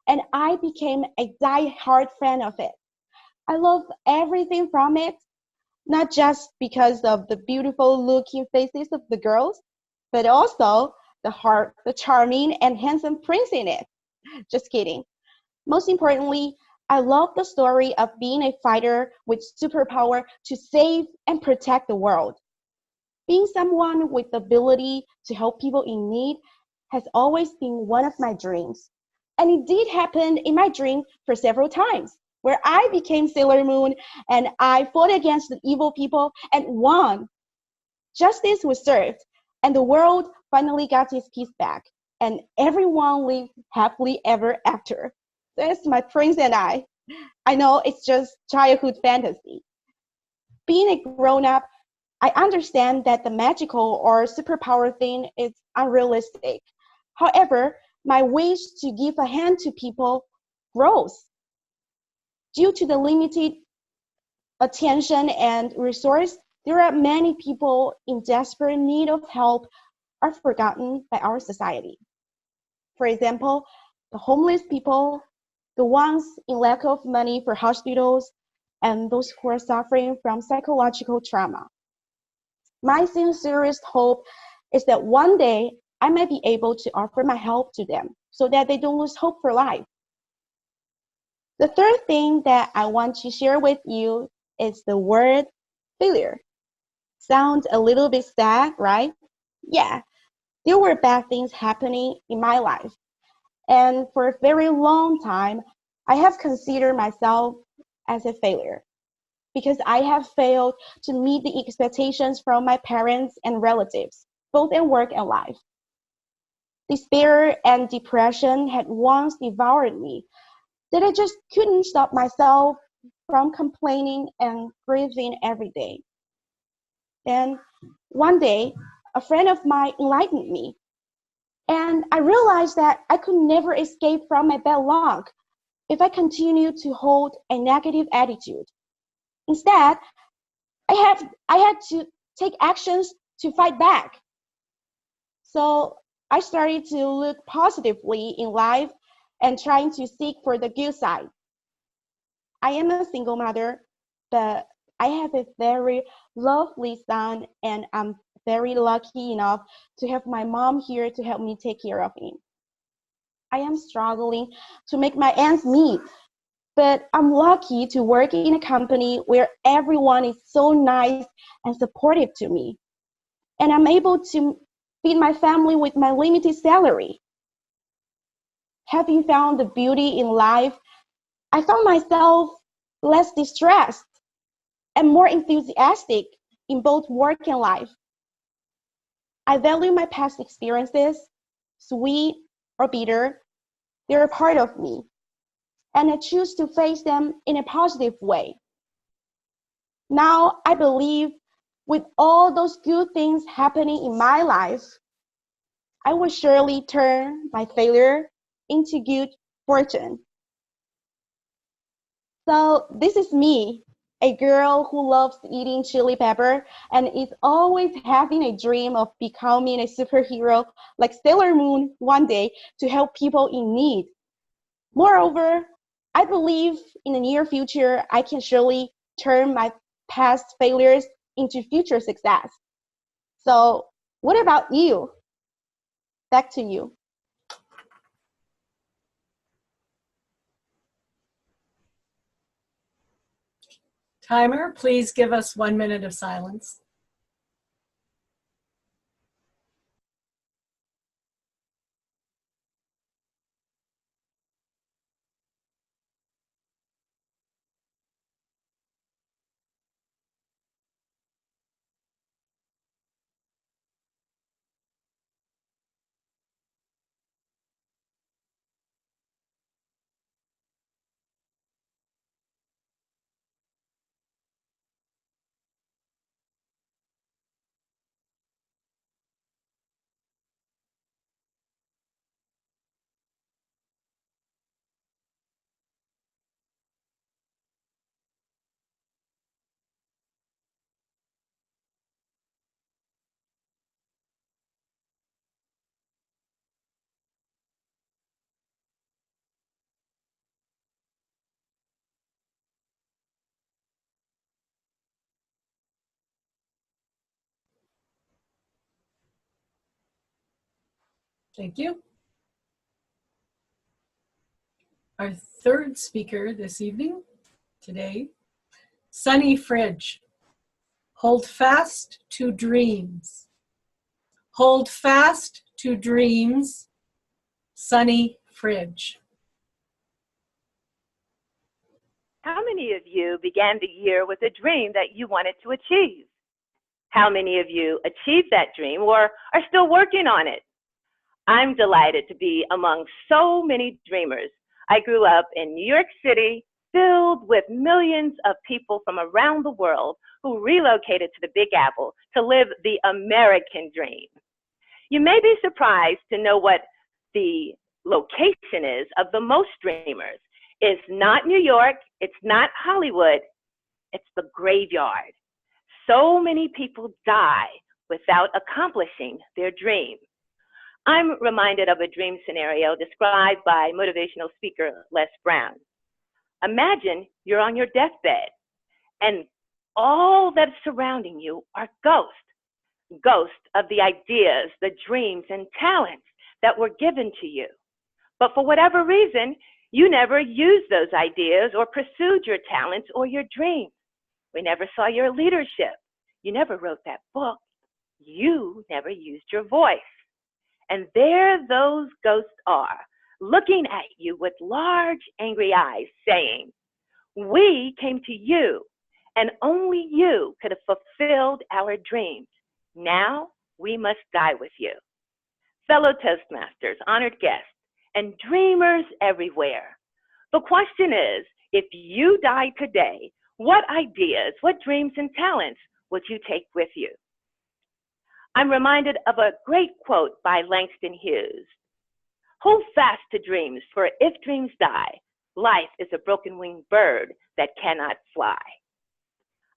And I became a die-hard fan of it. I love everything from it, not just because of the beautiful looking faces of the girls, but also the charming and handsome prince in it. Just kidding. Most importantly, I love the story of being a fighter with superpower to save and protect the world. Being someone with the ability to help people in need has always been one of my dreams. And it did happen in my dream for several times, where I became Sailor Moon and I fought against the evil people and won. Justice was served, and the world finally got its peace back, and everyone lived happily ever after. That's my prince and I. I know it's just childhood fantasy. Being a grown up, I understand that the magical or superpower thing is unrealistic. However, my wish to give a hand to people grows. Due to the limited attention and resource, there are many people in desperate need of help are forgotten by our society. For example, the homeless people, the ones in lack of money for hospitals, and those who are suffering from psychological trauma. My sincerest hope is that one day I might be able to offer my help to them so that they don't lose hope for life. The third thing that I want to share with you is the word failure. Sounds a little bit sad, right? Yeah, there were bad things happening in my life. And for a very long time, I have considered myself as a failure because I have failed to meet the expectations from my parents and relatives, both in work and life. Despair and depression had once devoured me, that I just couldn't stop myself from complaining and grieving every day. And one day, a friend of mine enlightened me, and I realized that I could never escape from my bad luck if I continued to hold a negative attitude. Instead, I had to take actions to fight back. So I started to look positively in life and trying to seek for the good side. I am a single mother, but I have a very lovely son, and I'm very lucky enough to have my mom here to help me take care of him. I am struggling to make my ends meet, but I'm lucky to work in a company where everyone is so nice and supportive to me. And I'm able to feed my family with my limited salary. Having found the beauty in life, I found myself less distressed and more enthusiastic in both work and life. I value my past experiences, sweet or bitter. They're a part of me, and I choose to face them in a positive way. Now I believe with all those good things happening in my life, I will surely turn my failure into good fortune. So this is me, a girl who loves eating chili pepper and is always having a dream of becoming a superhero like Sailor Moon one day to help people in need. Moreover, I believe in the near future, I can surely turn my past failures into future success. So what about you? Back to you. Timer, please give us 1 minute of silence. Thank you. Our third speaker this evening, today, Sunny Fridge. Hold fast to dreams. Hold fast to dreams, Sunny Fridge. How many of you began the year with a dream that you wanted to achieve? How many of you achieved that dream or are still working on it? I'm delighted to be among so many dreamers. I grew up in New York City, filled with millions of people from around the world who relocated to the Big Apple to live the American dream. You may be surprised to know what the location is of the most dreamers. It's not New York, it's not Hollywood, it's the graveyard. So many people die without accomplishing their dream. I'm reminded of a dream scenario described by motivational speaker Les Brown. Imagine you're on your deathbed and all that's surrounding you are ghosts of the ideas, the dreams, and talents that were given to you. But for whatever reason, you never used those ideas or pursued your talents or your dreams. We never saw your leadership. You never wrote that book. You never used your voice. And there those ghosts are, looking at you with large, angry eyes, saying, "We came to you, and only you could have fulfilled our dreams. Now we must die with you." Fellow Toastmasters, honored guests, and dreamers everywhere, the question is, if you died today, what ideas, what dreams and talents would you take with you? I'm reminded of a great quote by Langston Hughes. Hold fast to dreams, for if dreams die, life is a broken-winged bird that cannot fly.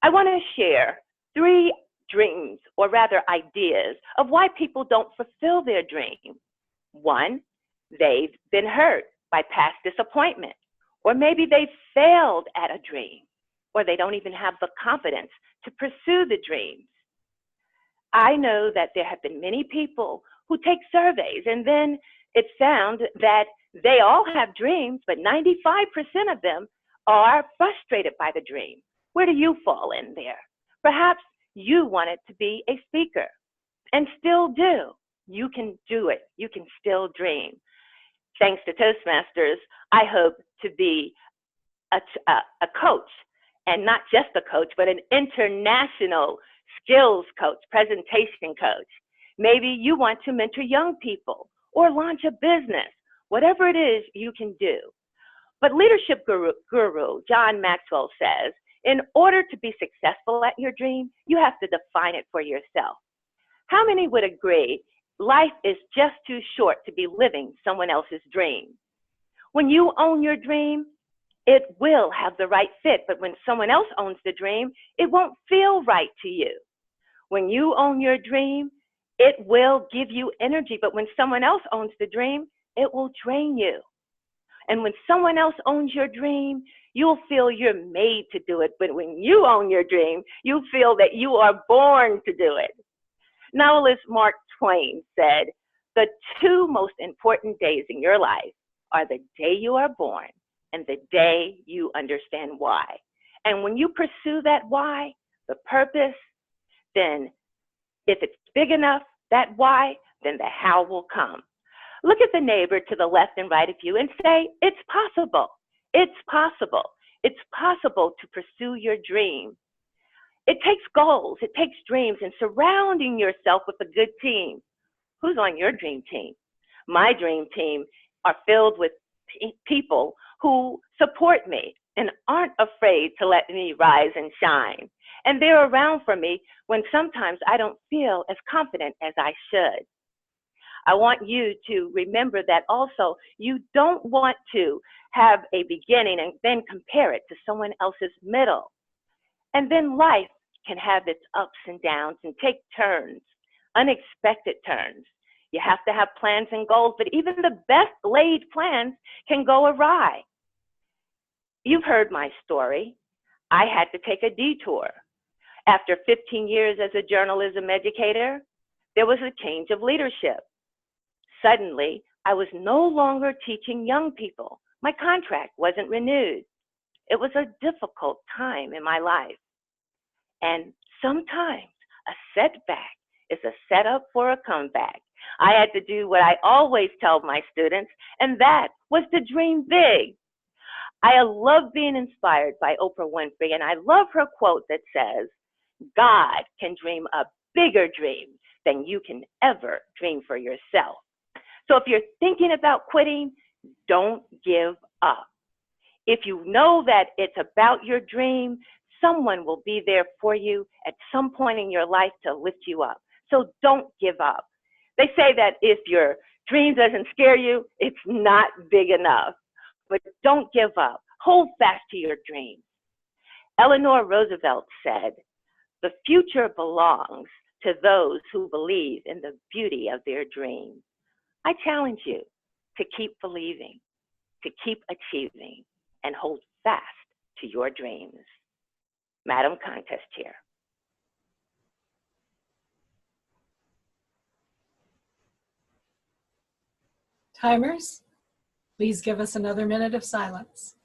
I want to share 3 dreams, or rather ideas, of why people don't fulfill their dream. 1, they've been hurt by past disappointment, or maybe they failed at a dream, or they don't even have the confidence to pursue the dreams. I know that there have been many people who take surveys and then it's found that they all have dreams, but 95% of them are frustrated by the dream. Where do you fall in there? Perhaps you wanted to be a speaker and still do. You can do it. You can still dream. Thanks to Toastmasters, I hope to be a coach, and not just a coach, but an international skills coach, presentation coach. Maybe you want to mentor young people or launch a business, whatever it is you can do. But leadership guru John Maxwell says, in order to be successful at your dream, you have to define it for yourself. How many would agree life is just too short to be living someone else's dream? When you own your dream, it will have the right fit, but when someone else owns the dream, it won't feel right to you. When you own your dream, it will give you energy, but when someone else owns the dream, it will drain you. And when someone else owns your dream, you'll feel you're made to do it, but when you own your dream, you feel that you are born to do it. Novelist Mark Twain said, "The 2 most important days in your life are the day you are born and the day you understand why." And when you pursue that why, the purpose, then if it's big enough, that why, then the how will come. Look at the neighbor to the left and right of you and say, it's possible. It's possible. It's possible to pursue your dream. It takes goals, it takes dreams, and surrounding yourself with a good team. Who's on your dream team? My dream team are filled with people who support me and aren't afraid to let me rise and shine. And they're around for me when sometimes I don't feel as confident as I should. I want you to remember that also you don't want to have a beginning and then compare it to someone else's middle. And then life can have its ups and downs and take turns, unexpected turns. You have to have plans and goals, but even the best laid plans can go awry. You've heard my story. I had to take a detour. After 15 years as a journalism educator, there was a change of leadership. Suddenly, I was no longer teaching young people. My contract wasn't renewed. It was a difficult time in my life. And sometimes a setback is a setup for a comeback. I had to do what I always tell my students, and that was to dream big. I love being inspired by Oprah Winfrey, and I love her quote that says, God can dream a bigger dream than you can ever dream for yourself. So if you're thinking about quitting, don't give up. If you know that it's about your dream, someone will be there for you at some point in your life to lift you up. So don't give up. They say that if your dream doesn't scare you, it's not big enough. But don't give up. Hold fast to your dreams. Eleanor Roosevelt said, the future belongs to those who believe in the beauty of their dreams. I challenge you to keep believing, to keep achieving, and hold fast to your dreams. Madam Contest Chair. Timers, please give us another minute of silence.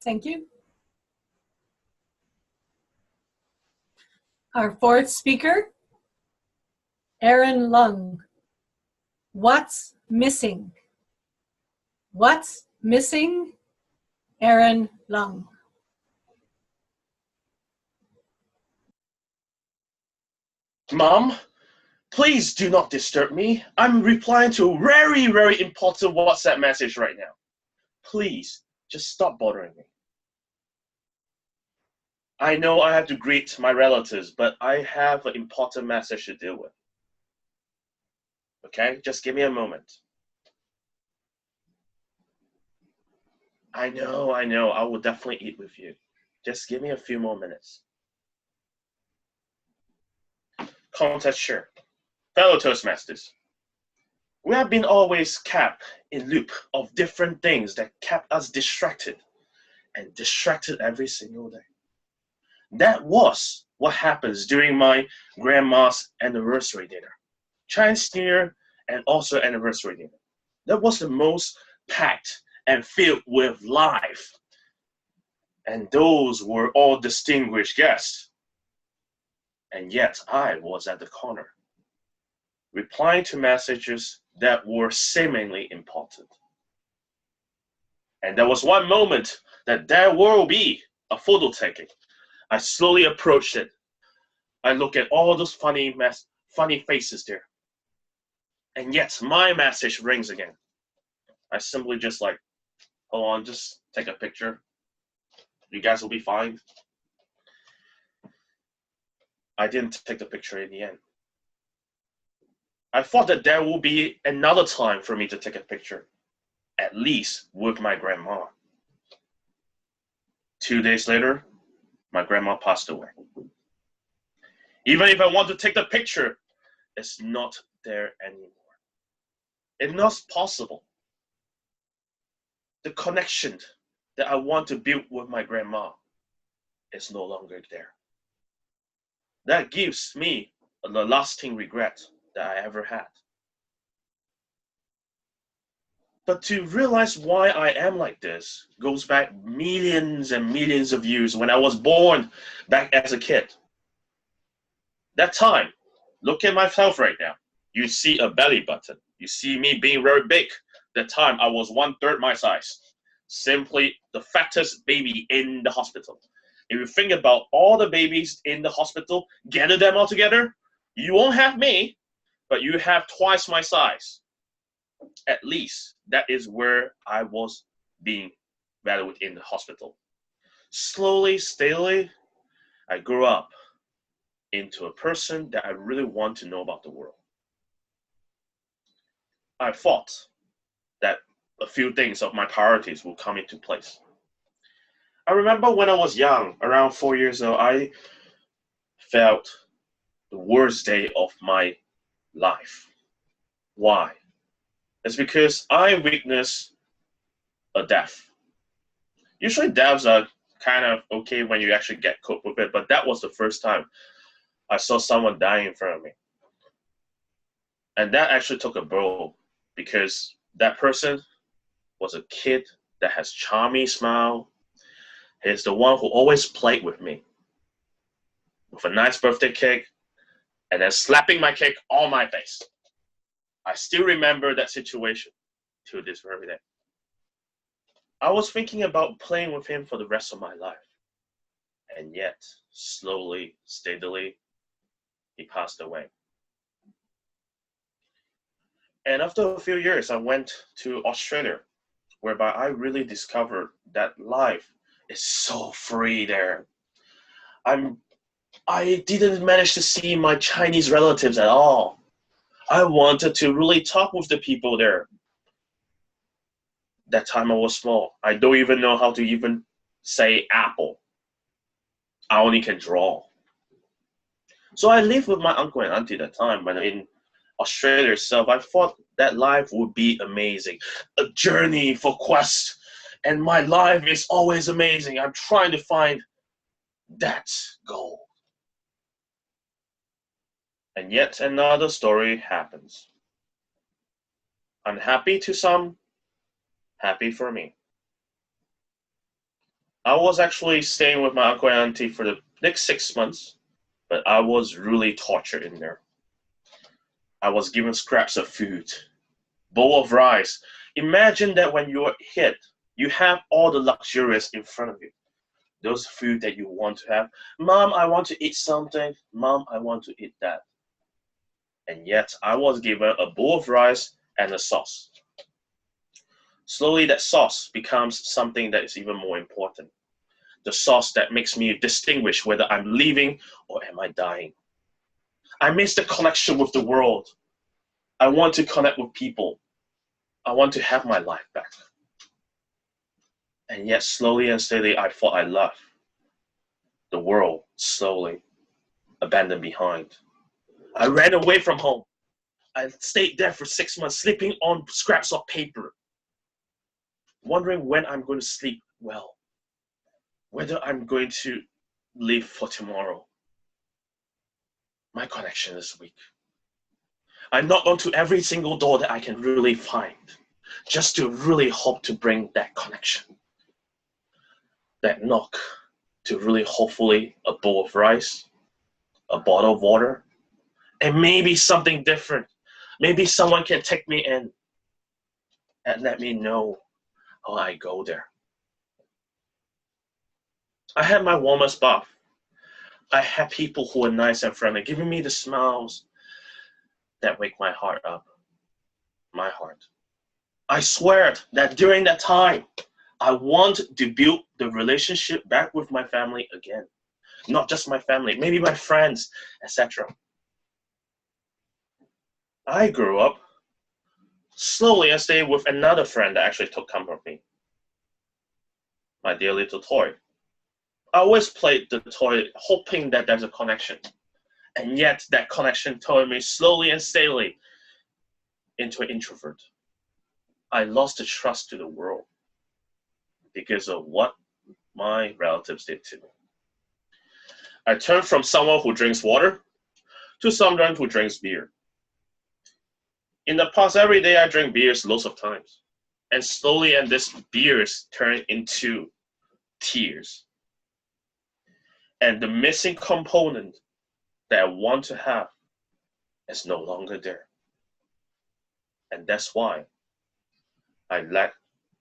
Thank you. Our fourth speaker, Aaron Lung. What's missing? What's missing? Aaron Lung. Mom, please do not disturb me. I'm replying to a very, very important WhatsApp message right now. Please, just stop bothering me. I know I have to greet my relatives, but I have an important message to deal with. Okay, just give me a moment. I know, I will definitely eat with you. Just give me a few more minutes. Contest Chair, fellow Toastmasters, we have been always kept in loop of different things that kept us distracted and distracted every single day. That was what happens during my grandma's anniversary dinner, Chinese New Year, and also anniversary dinner. That was the most packed and filled with life. And those were all distinguished guests. And yet I was at the corner, replying to messages that were seemingly important. And there was one moment that there will be a photo taking. I slowly approached it. I look at all those funny faces there. And yet my message rings again. I simply just like, hold on, just take a picture. You guys will be fine. I didn't take the picture in the end. I thought that there will be another time for me to take a picture, at least with my grandma. 2 days later, my grandma passed away. Even if I want to take the picture, it's not there anymore. It's not possible. The connection that I want to build with my grandma is no longer there. That gives me the lasting regret that I ever had. But to realize why I am like this goes back millions and millions of years when I was born back as a kid. That time, look at myself right now. You see a belly button. You see me being very big. That time I was 1/3 my size. Simply the fattest baby in the hospital. If you think about all the babies in the hospital, gather them all together, you won't have me, but you have twice my size. At least that is where I was being valued in the hospital. Slowly, steadily, I grew up into a person that I really want to know about the world. I thought that a few things of my priorities will come into place. I remember when I was young, around 4 years old, I felt the worst day of my life. Why? It's because I witnessed a death. Usually deaths are kind of okay when you actually get cope with it, but that was the first time I saw someone dying in front of me. And that actually took a blow because that person was a kid that has charming smile. He's the one who always played with me with a nice birthday cake and then slapping my cake on my face. I still remember that situation to this very day. I was thinking about playing with him for the rest of my life. And yet, slowly, steadily, he passed away. And after a few years, I went to Australia, whereby I really discovered that life is so free there. I didn't manage to see my Chinese relatives at all. I wanted to really talk with the people there. That time I was small. I don't even know how to even say apple. I only can draw. So I lived with my uncle and auntie at that time. When in Australia itself, I thought that life would be amazing. A journey for quest. And my life is always amazing. I'm trying to find that goal. And yet another story happens. Unhappy to some, happy for me. I was actually staying with my uncle and auntie for the next 6 months, but I was really tortured in there. I was given scraps of food, bowl of rice. Imagine that when you're hit, you have all the luxurious in front of you. Those food that you want to have. Mom, I want to eat something. Mom, I want to eat that. And yet I was given a bowl of rice and a sauce. Slowly that sauce becomes something that is even more important. The sauce that makes me distinguish whether I'm living or am I dying. I miss the connection with the world. I want to connect with people. I want to have my life back. And yet slowly and steadily I thought I left. The world slowly abandoned behind. I ran away from home. I stayed there for 6 months, sleeping on scraps of paper, wondering when I'm going to sleep well, whether I'm going to live for tomorrow. My connection is weak. I knock onto every single door that I can really find, just to really hope to bring that connection. That knock to really hopefully a bowl of rice, a bottle of water, and maybe something different. Maybe someone can take me in and let me know how I go there. I had my warmest bath. I had people who were nice and friendly, giving me the smiles that wake my heart up. My heart. I swear that during that time, I want to build the relationship back with my family again. Not just my family, maybe my friends, etc. I grew up. Slowly, I stayed with another friend that actually took comfort of me. My dear little toy. I always played the toy hoping that there's a connection. And yet that connection turned me slowly and steadily into an introvert. I lost the trust to the world because of what my relatives did to me. I turned from someone who drinks water to someone who drinks beer. In the past, every day I drink beers lots of times. And slowly, and this beers turn into tears. And the missing component that I want to have is no longer there. And that's why I lack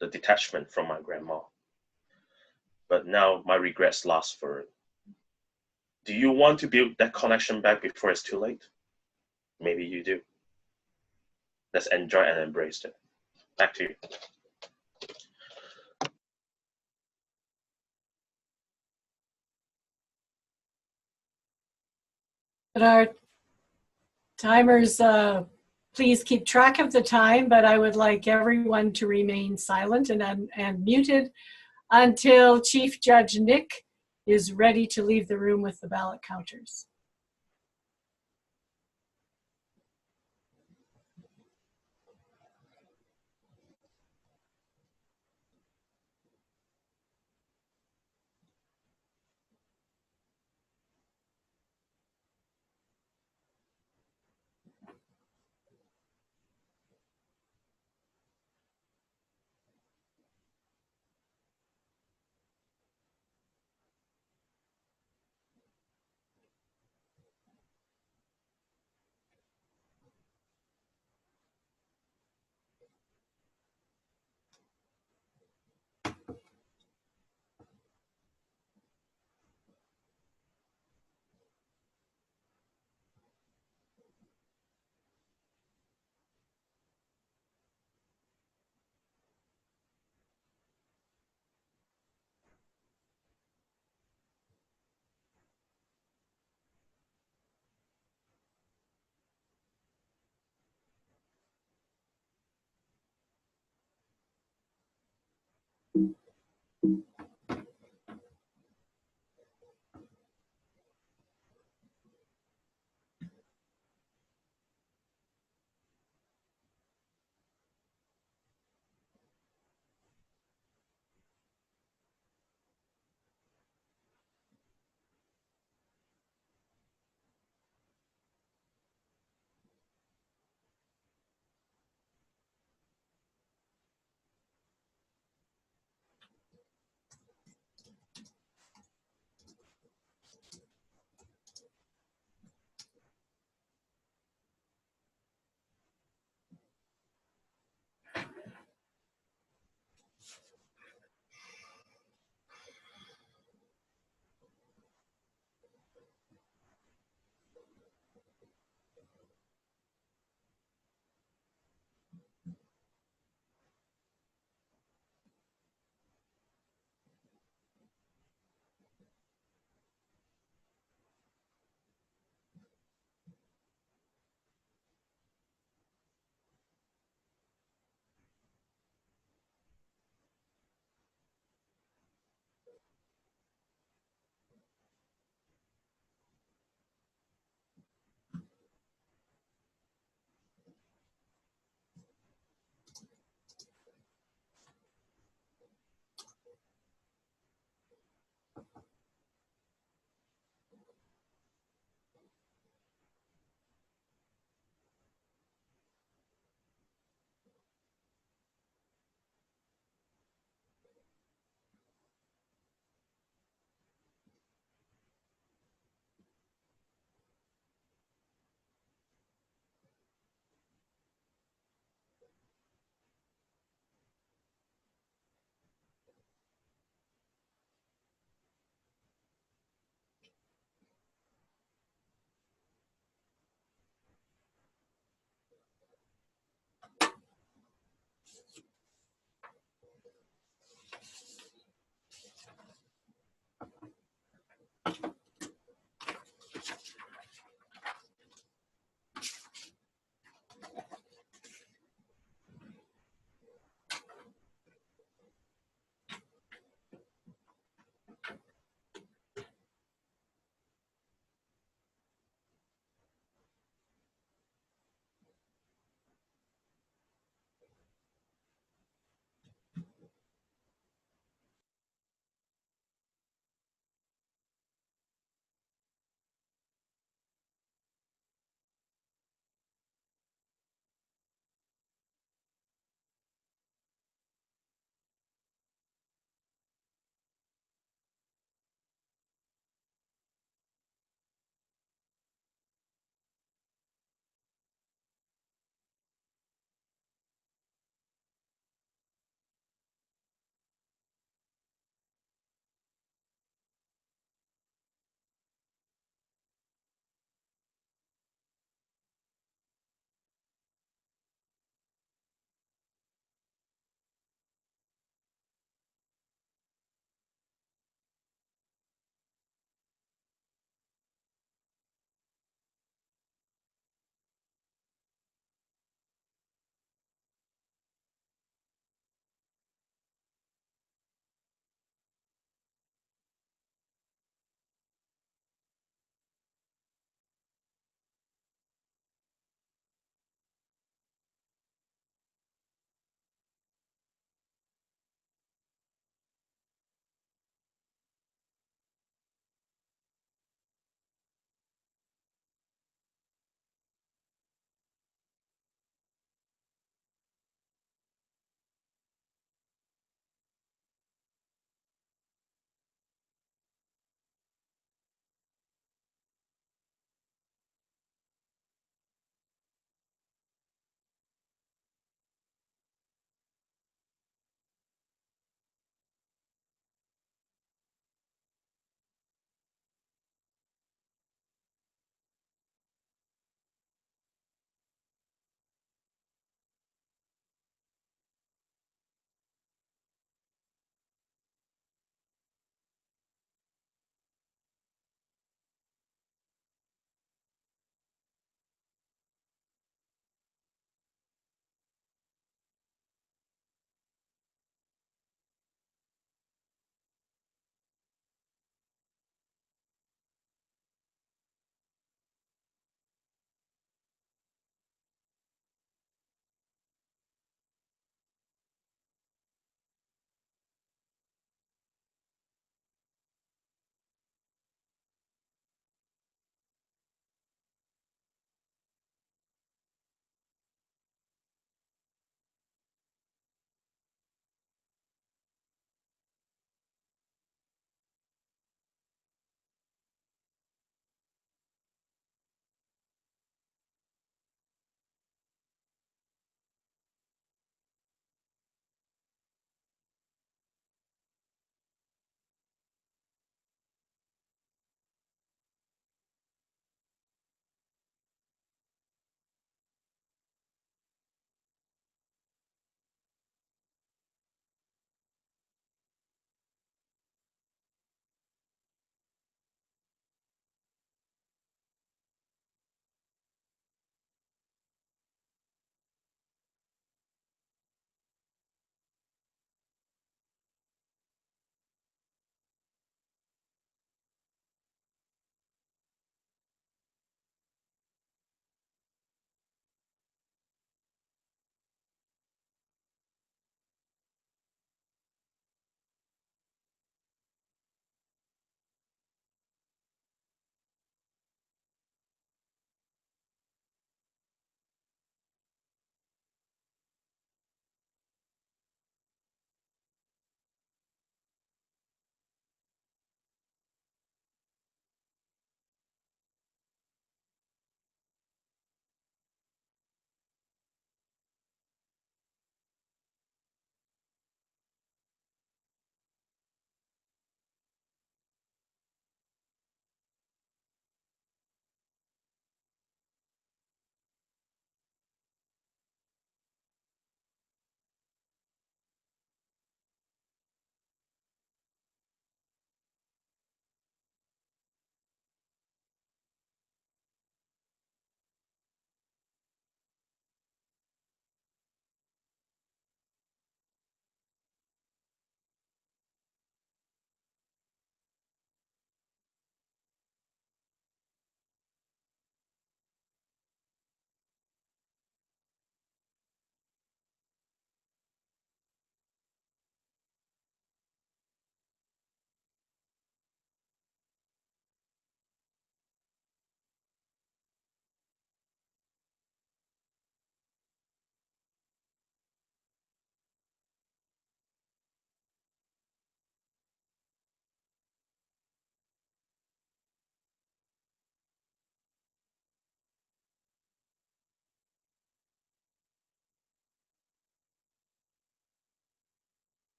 the detachment from my grandma. But now my regrets last for it. Do you want to build that connection back before it's too late? Maybe you do. Let's enjoy and embrace it. Back to you. But our timers, please keep track of the time, but I would like everyone to remain silent and muted until Chief Judge Nick is ready to leave the room with the ballot counters.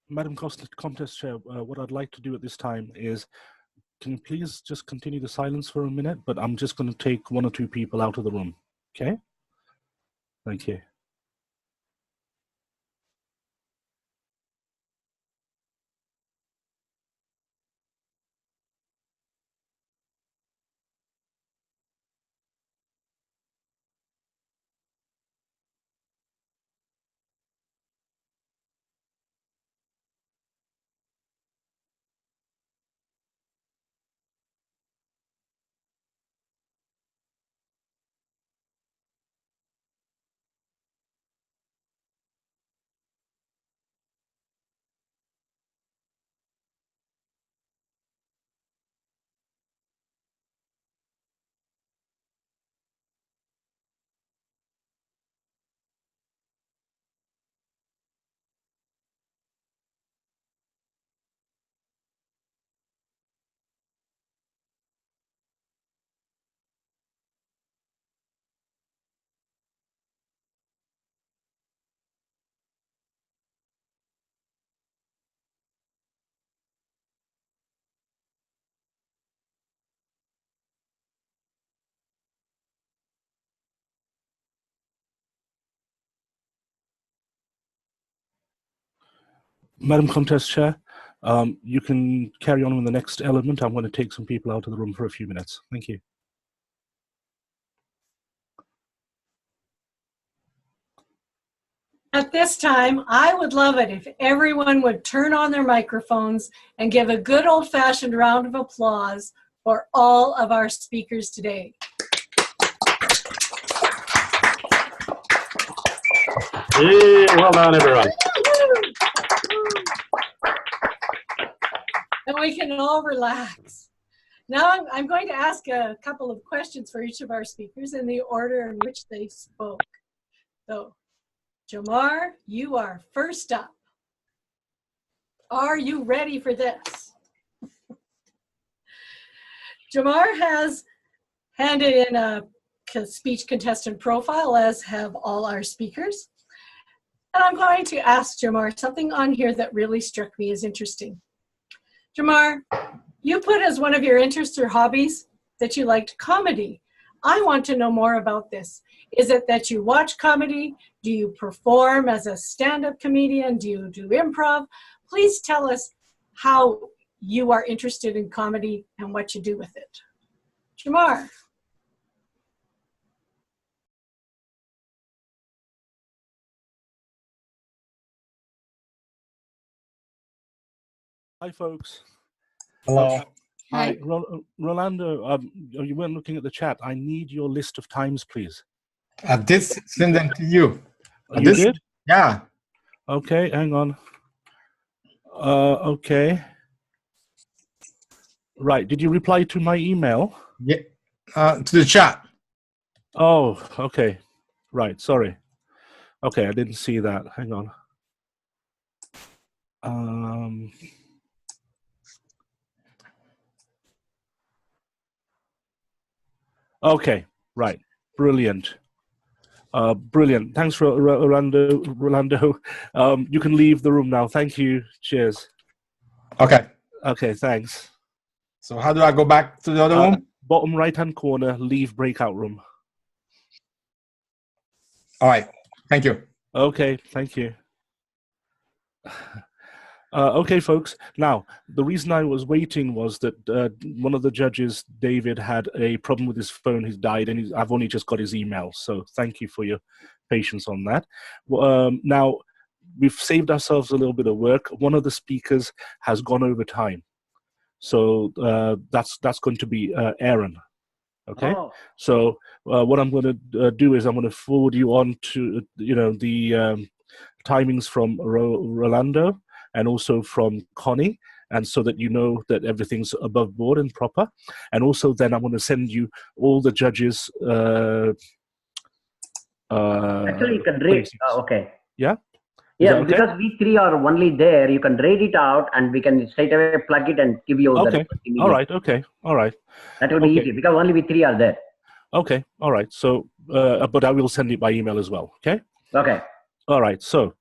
Madam Contest Chair, what I'd like to do at this time is, can you please just continue the silence for a minute? But I'm just going to take 1 or 2 people out of the room. Okay? Thank you. Madam Contest Chair, you can carry on with the next element. I'm going to take some people out of the room for a few minutes. Thank you. At this time, I would love it if everyone would turn on their microphones and give a good old-fashioned round of applause for all of our speakers today. Yeah, well done, everyone. And we can all relax. Now I'm going to ask a couple of questions for each of our speakers in the order in which they spoke. So, JaMarr, you are first up. Are you ready for this? JaMarr has handed in a speech contestant profile, as have all our speakers. And I'm going to ask JaMarr something on here that really struck me as interesting. JaMarr, you put as one of your interests or hobbies that you liked comedy. I want to know more about this. Is it that you watch comedy? Do you perform as a stand-up comedian? Do you do improv? Please tell us how you are interested in comedy and what you do with it. JaMarr. Hi, folks. Hello. Hi, Rolando. You weren't looking at the chat. I need your list of times, please. I did send them to you. You did? Yeah. Okay, hang on. Okay. Right. Did you reply to my email? Yeah. To the chat. Oh, okay. Right. Sorry. Okay, I didn't see that. Hang on. Okay. Right. Brilliant. Brilliant. Thanks, Rolando. You can leave the room now. Thank you. Cheers. Okay. Okay, thanks. So how do I go back to the other room? Bottom right-hand corner, leave breakout room. All right. Thank you. Okay, thank you. Okay, folks. Now, the reason I was waiting was that one of the judges, David, had a problem with his phone. He's died, and I've only just got his email. So thank you for your patience on that. Now, we've saved ourselves a little bit of work. One of the speakers has gone over time. So that's going to be Aaron. Okay. Oh. So what I'm going to do is I'm going to forward you on to the timings from Rolando and also from Connie, and so that you know that everything's above board and proper. And also then I'm going to send you all the judges. Actually, you can rate. Okay. Yeah. Yeah, okay? because we three are only there, you can rate it out, and we can straight away plug it and give you the Okay. result immediately. All right. Okay. All right. That will be easy because only we three are there. Okay. All right. So, but I will send it by email as well. Okay. Okay. All right. So,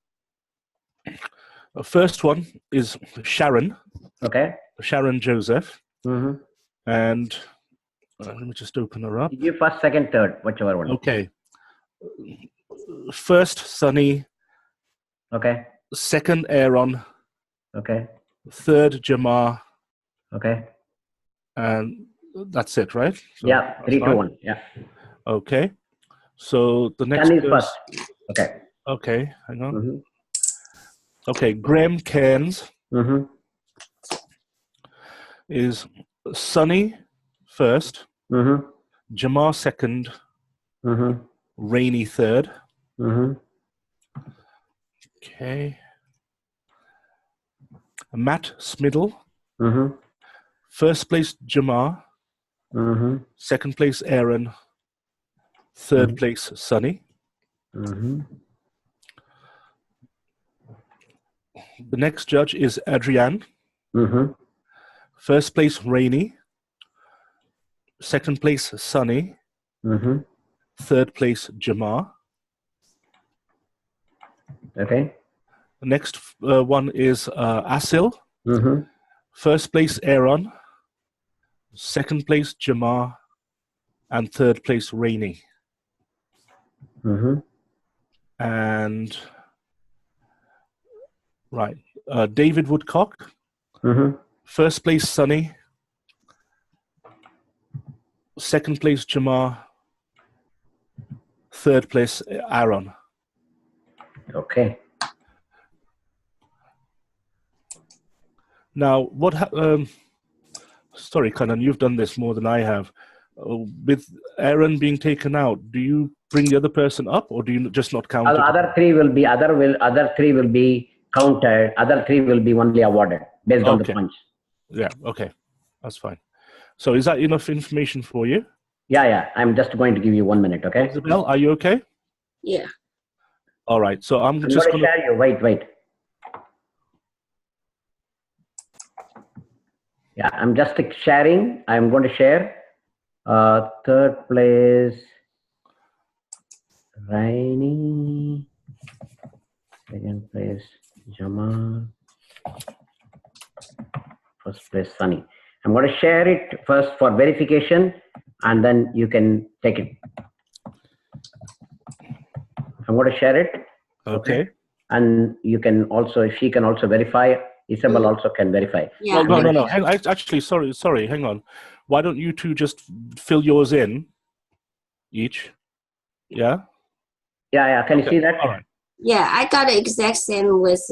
First one is Sharon. Okay. Sharon Joseph. Mm-hmm. And let me just open her up. You first, second, third, whichever one. Okay. First, Sunny. Okay. Second, Aaron. Okay. Third, JaMarr. Okay. And that's it, right? So Yeah, 3, 2, 1. Yeah. Okay. So the next Sunny is first. Okay. Okay, hang on. Mm-hmm. Okay, Graham Cairns Mm-hmm. is Sunny first, Mm-hmm. JaMarr second, Mm-hmm. Rainy third. Mm-hmm. Okay. Matt Smiddle. Mm-hmm. First place, JaMarr. Mm-hmm. Second place, Aaron. Third Mm-hmm. place, Sunny. Mm-hmm. The next judge is Adrienne. Mm-hmm. First place, Rainy. Second place, Sunny. Mm-hmm. Third place, JaMarr. Okay. The next one is Asil. Mm-hmm. First place, Aaron. Second place, JaMarr. And third place, Rainy. Mm-hmm. And right, David Woodcock. Mm-hmm. First place, Sunny. Second place, JaMarr. Third place, Aaron. Okay. Now, what? Sorry, Kanan, you've done this more than I have. With Aaron being taken out, do you bring the other person up, or do you just not count it? Other three will be counted. Other three will be only awarded based on the points. Yeah. Okay, that's fine. So, is that enough information for you? Yeah. I'm just going to give you 1 minute. Okay. Isabel, are you okay? Yeah. All right. So I'm just going to share you. Wait. Yeah, I'm just sharing. I'm going to share. Third place, Rainy. Second place, JaMarr. First place, Sunny. I'm going to share it first for verification, and then you can take it. I'm going to share it. Okay. And you can also, she can also verify. Isabel also can verify. Yeah. Well, no. Actually, sorry. Hang on. Why don't you two just fill yours in each? Yeah. Yeah. Can you see that? All right. Yeah, I got the exact same with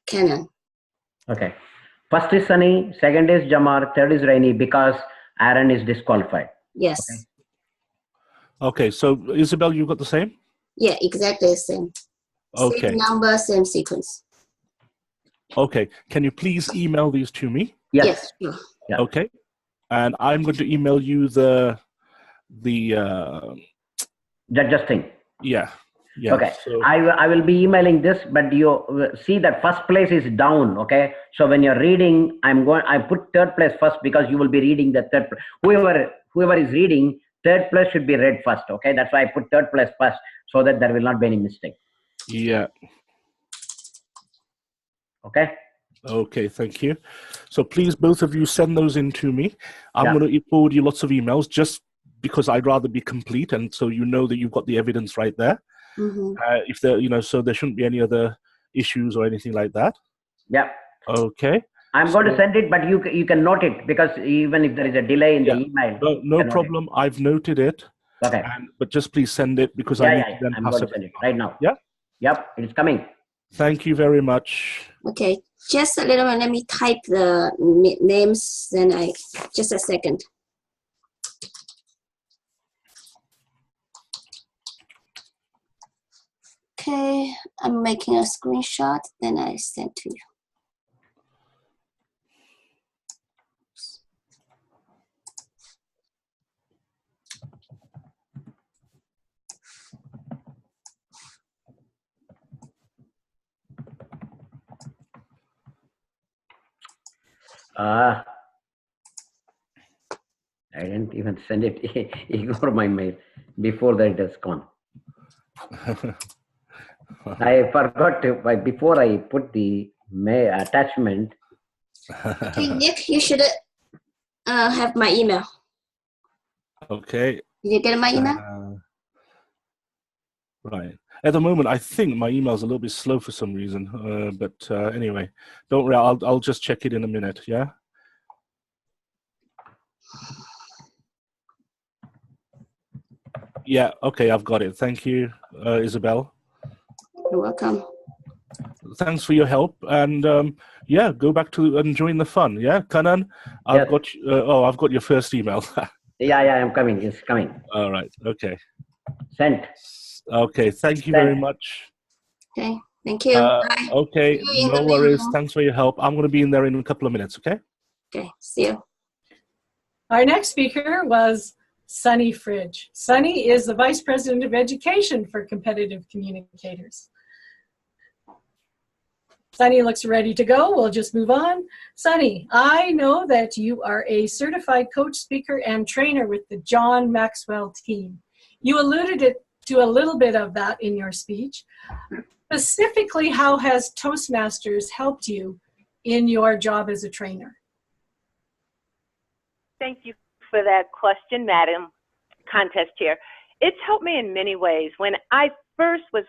Canon. Okay. First is Sunny, second is JaMarr, third is Rainy because Aaron is disqualified. Yes. Okay. So Isabel, you got the same? Yeah, exactly the same. Okay. Same number, same sequence. Okay. Can you please email these to me? Yes. Sure. Yeah. Okay. And I'm going to email you the judges thing. Yeah. Okay. So, I will be emailing this, but you see that first place is down. Okay. So when you're reading, I put third place first because you will be reading the third. Whoever is reading, third place should be read first. Okay. That's why I put third place first so that there will not be any mistake. Yeah. Okay. Okay, thank you. So please, both of you, send those in to me. I'm going to forward you lots of emails just because I'd rather be complete, and so you know that you've got the evidence right there. Mm-hmm. If there, so there shouldn't be any other issues or anything like that. Yeah. Okay. I'm going to send it, but you can note it because even if there is a delay in the email. No problem. I've noted it. Okay. But just please send it because I need to then I'm pass going to send it right now. Yeah. Yep. It's coming. Thank you very much. Okay, just a little bit. Let me type the names. Then just a second. Okay, I'm making a screenshot. Then I send to you. I didn't even send it. Ignore my mail. Before that, it has gone. I forgot to, before I put the attachment. Okay, Nick, you should have my email. Okay. Did you get my email? Right. At the moment, I think my email's a little bit slow for some reason. But anyway, don't worry. I'll just check it in a minute. Yeah. Yeah. Okay. I've got it. Thank you, Isabel. You're welcome. Thanks for your help. And yeah, go back to enjoying the fun. Yeah, Kanan, I've got. I've got your first email. Yeah, I'm coming. It's coming. All right. Okay. Sent. Okay. Thank you very much. Okay. Thank you. Bye. Okay. See you in No the worries. mail. Thanks for your help. I'm going to be in there in a couple of minutes. Okay. Okay. See you. Our next speaker was Sunny Fridge. Sunny is the Vice President of Education for Competitive Communicators. Sunny looks ready to go. We'll just move on. Sunny, I know that you are a certified coach, speaker, and trainer with the John Maxwell team. You alluded to a little bit of that in your speech. Specifically, how has Toastmasters helped you in your job as a trainer? Thank you for that question, Madam Contest Chair. It's helped me in many ways. When I first was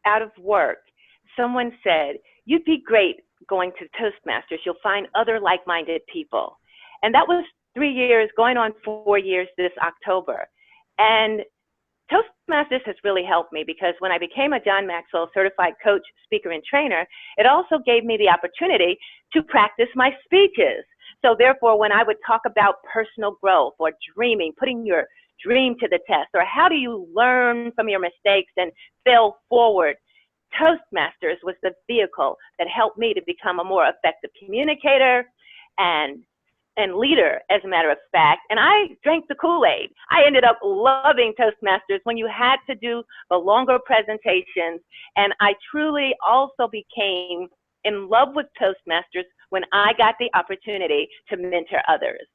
out of work, someone said, "You'd be great going to Toastmasters. You'll find other like-minded people." And that was 3 years, going on 4 years this October. And Toastmasters has really helped me because when I became a John Maxwell certified coach, speaker, and trainer, it also gave me the opportunity to practice my speeches. So therefore, when I would talk about personal growth or dreaming, putting your dream to the test, or how do you learn from your mistakes and fail forward, Toastmasters was the vehicle that helped me to become a more effective communicator and leader, as a matter of fact. And I drank the Kool-Aid. I ended up loving Toastmasters when you had to do the longer presentations. And I truly also became in love with Toastmasters when I got the opportunity to mentor others.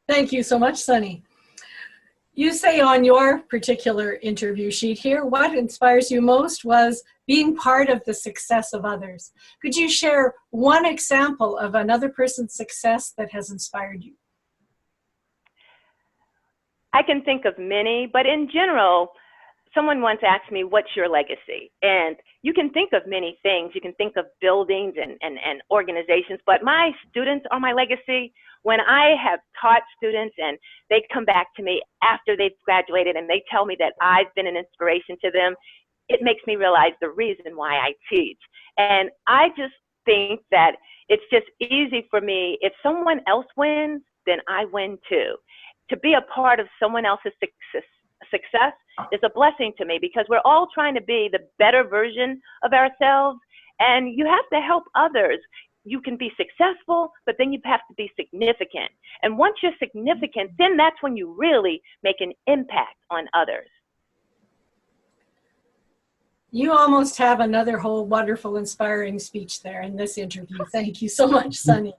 Thank you so much, Sunny. You say on your particular interview sheet here, what inspires you most was being part of the success of others. Could you share one example of another person's success that has inspired you? I can think of many, but in general, someone once asked me, "What's your legacy?" And you can think of many things. You can think of buildings and organizations, but my students are my legacy. When I have taught students and they come back to me after they've graduated and they tell me that I've been an inspiration to them, it makes me realize the reason why I teach. And I just think that it's just easy for me. If someone else wins, then I win too. To be a part of someone else's success is a blessing to me because we're all trying to be the better version of ourselves, and you have to help others. You can be successful, but then you have to be significant. And once you're significant, then that's when you really make an impact on others. You almost have another whole wonderful, inspiring speech there in this interview. Thank you so much, Sunny.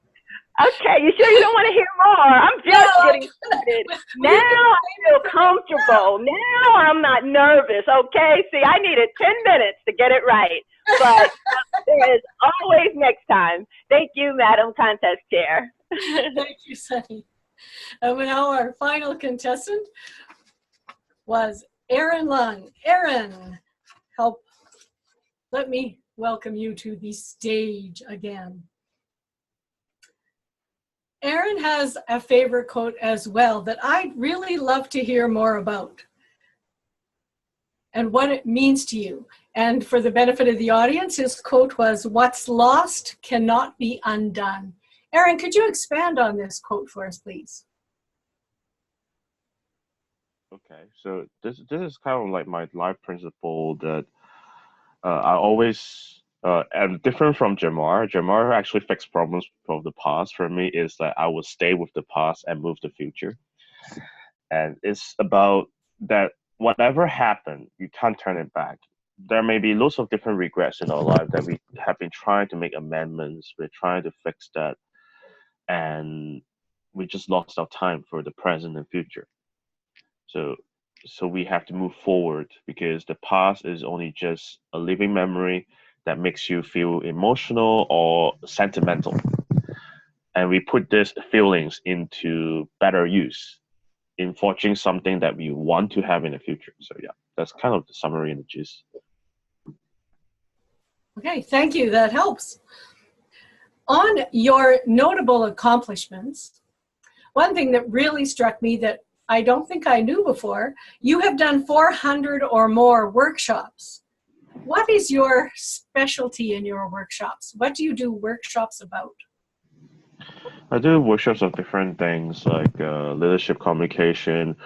Okay, you sure you don't want to hear more? I'm just getting started. Now I feel comfortable. Now I'm not nervous, okay? See, I needed 10 minutes to get it right, but there is always next time. Thank you, Madam Contest Chair. Thank you, Sunny. And now our final contestant was Aaron Lung. Aaron, let me welcome you to the stage again. Aaron has a favorite quote as well that I'd really love to hear more about and what it means to you. And for the benefit of the audience, his quote was, "What's lost cannot be undone." Aaron, could you expand on this quote for us, please? Okay, so this is kind of like my life principle that I always am different from JaMarr. JaMarr actually fix problems from the past. For me, is that I will stay with the past and move the future. And it's about that whatever happened, you can't turn it back. There may be lots of different regrets in our life that we have been trying to make amendments. We're trying to fix that, and we just lost our time for the present and future. So so we have to move forward because the past is only just a living memory that makes you feel emotional or sentimental. And we put these feelings into better use in forging something that we want to have in the future. So yeah, that's kind of the summary and the gist. Okay, thank you. That helps. On your notable accomplishments, one thing that really struck me that I don't think I knew before, you have done 400 or more workshops. What is your specialty in your workshops? What do you do workshops about? I do workshops of different things like leadership communication,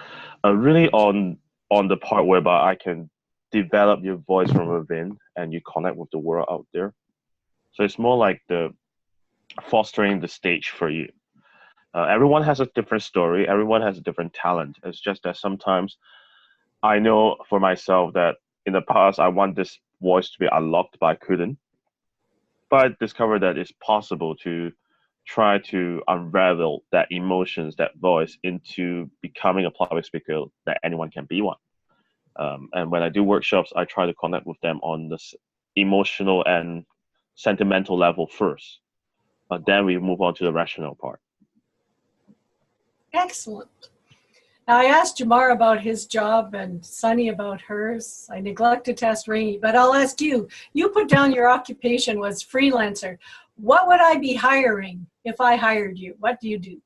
really on the part whereby I can develop your voice from within and you connect with the world out there. So it's more like the fostering the stage for you. Everyone has a different story. Everyone has a different talent. It's just that sometimes I know for myself that in the past I want this voice to be unlocked, but I couldn't. But I discovered that it's possible to try to unravel that emotions, that voice, into becoming a public speaker that anyone can be one. And when I do workshops, I try to connect with them on this emotional and sentimental level first. Then we move on to the rational part. Excellent. Now, I asked JaMarr about his job and Sunny about hers. I neglected to ask Rainey, but I'll ask you. You put down your occupation was freelancer. What would I be hiring if I hired you? What do you do?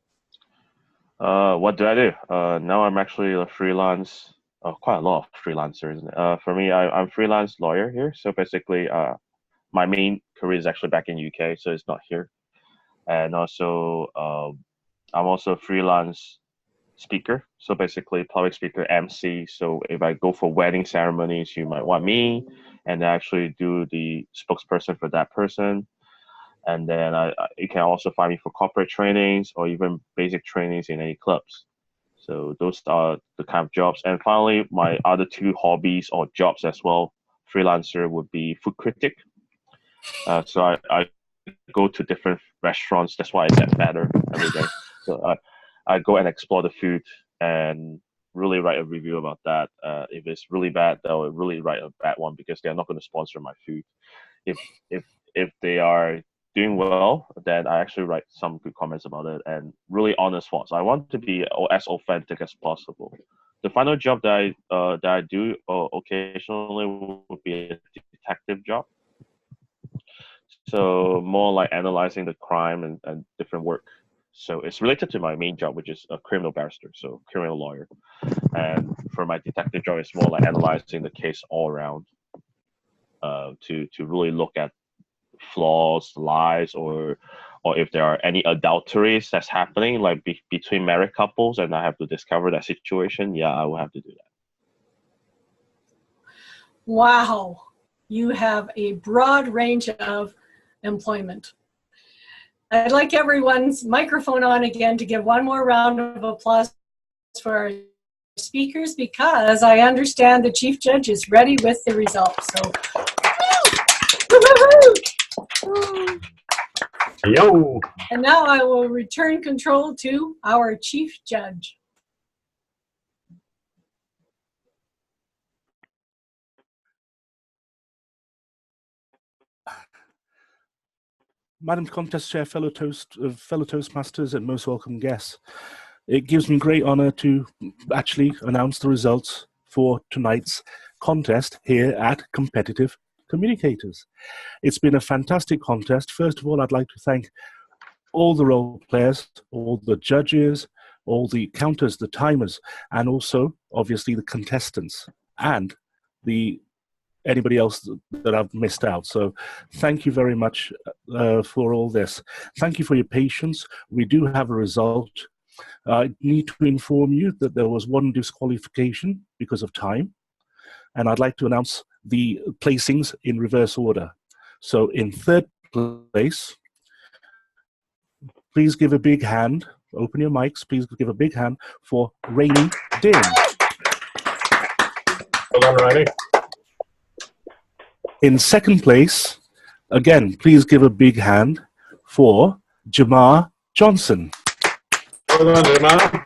What do I do? Now I'm actually a freelance, quite a lot of freelancers. For me, I'm freelance lawyer here. So basically, my main career is actually back in UK, so it's not here. And also, I'm also a freelance speaker. So basically, public speaker, MC. So if I go for wedding ceremonies, you might want me, and I actually do the spokesperson for that person. And then you can also find me for corporate trainings or even basic trainings in any clubs. So those are the kind of jobs. And finally, my other two hobbies or jobs as well, freelancer would be food critic. So I go to different restaurants. That's why I get fatter every day. So I go and explore the food and really write a review about that. If it's really bad, they'll really write a bad one because they're not going to sponsor my food. If they are doing well, then I actually write some good comments about it and really honest thoughts. I want to be as authentic as possible. The final job that I do occasionally would be a detective job. So more like analyzing the crime and different work. So it's related to my main job, which is a criminal barrister, so criminal lawyer. And for my detective job, it's more like analyzing the case all around to really look at flaws, lies, or if there are any adulteries that's happening, like between married couples, and I have to discover that situation. Yeah, I will have to do that. Wow, you have a broad range of employment. I'd like everyone's microphone on again to give one more round of applause for our speakers because I understand the Chief Judge is ready with the results. So, woo-hoo-hoo! Yo! And now I will return control to our Chief Judge. Madam Contest Chair, fellow Toastmasters and most welcome guests. It gives me great honor to actually announce the results for tonight's contest here at Competitive Communicators. It's been a fantastic contest. First of all, I'd like to thank all the role players, all the judges, all the counters, the timers, and also, obviously, the contestants and anybody else that I've missed out. So thank you very much for all this. Thank you for your patience. We do have a result. I need to inform you that there was one disqualification because of time. And I'd like to announce the placings in reverse order. So in third place, please give a big hand. Open your mics. Please give a big hand for Rainey Din. Well done, Rainey. In second place, again, please give a big hand for JaMarr Johnson. Well done, JaMarr.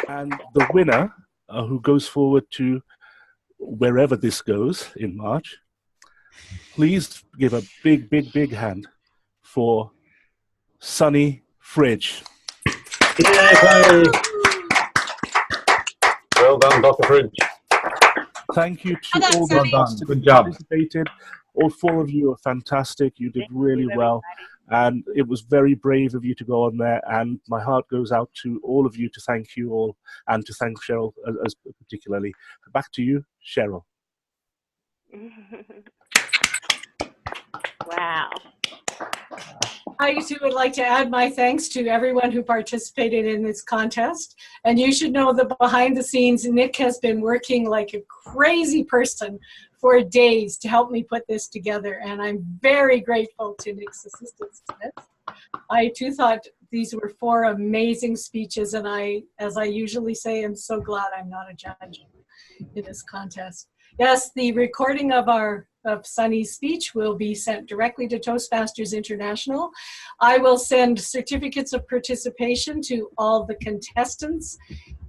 And the winner, who goes forward to wherever this goes in March, please give a big, big, big hand for Sunny Fridge. Yay! Well done, Dr. Fridge. Thank you to Well done, all Sunny. the Well done. Good job. participated. All 4 of you are fantastic. You did really well. And it was very brave of you to go on there. And my heart goes out to all of you to thank you all and to thank Cheryl as particularly. Back to you, Cheryl. Wow. I too would like to add my thanks to everyone who participated in this contest. And you should know that behind the scenes, Nick has been working like a crazy person for days to help me put this together. And I'm very grateful to Nick's assistance to this. I too thought these were 4 amazing speeches. And I, as I usually say, I'm so glad I'm not a judge in this contest. Yes, the recording of Sunny's speech will be sent directly to Toastmasters International. I will send certificates of participation to all the contestants.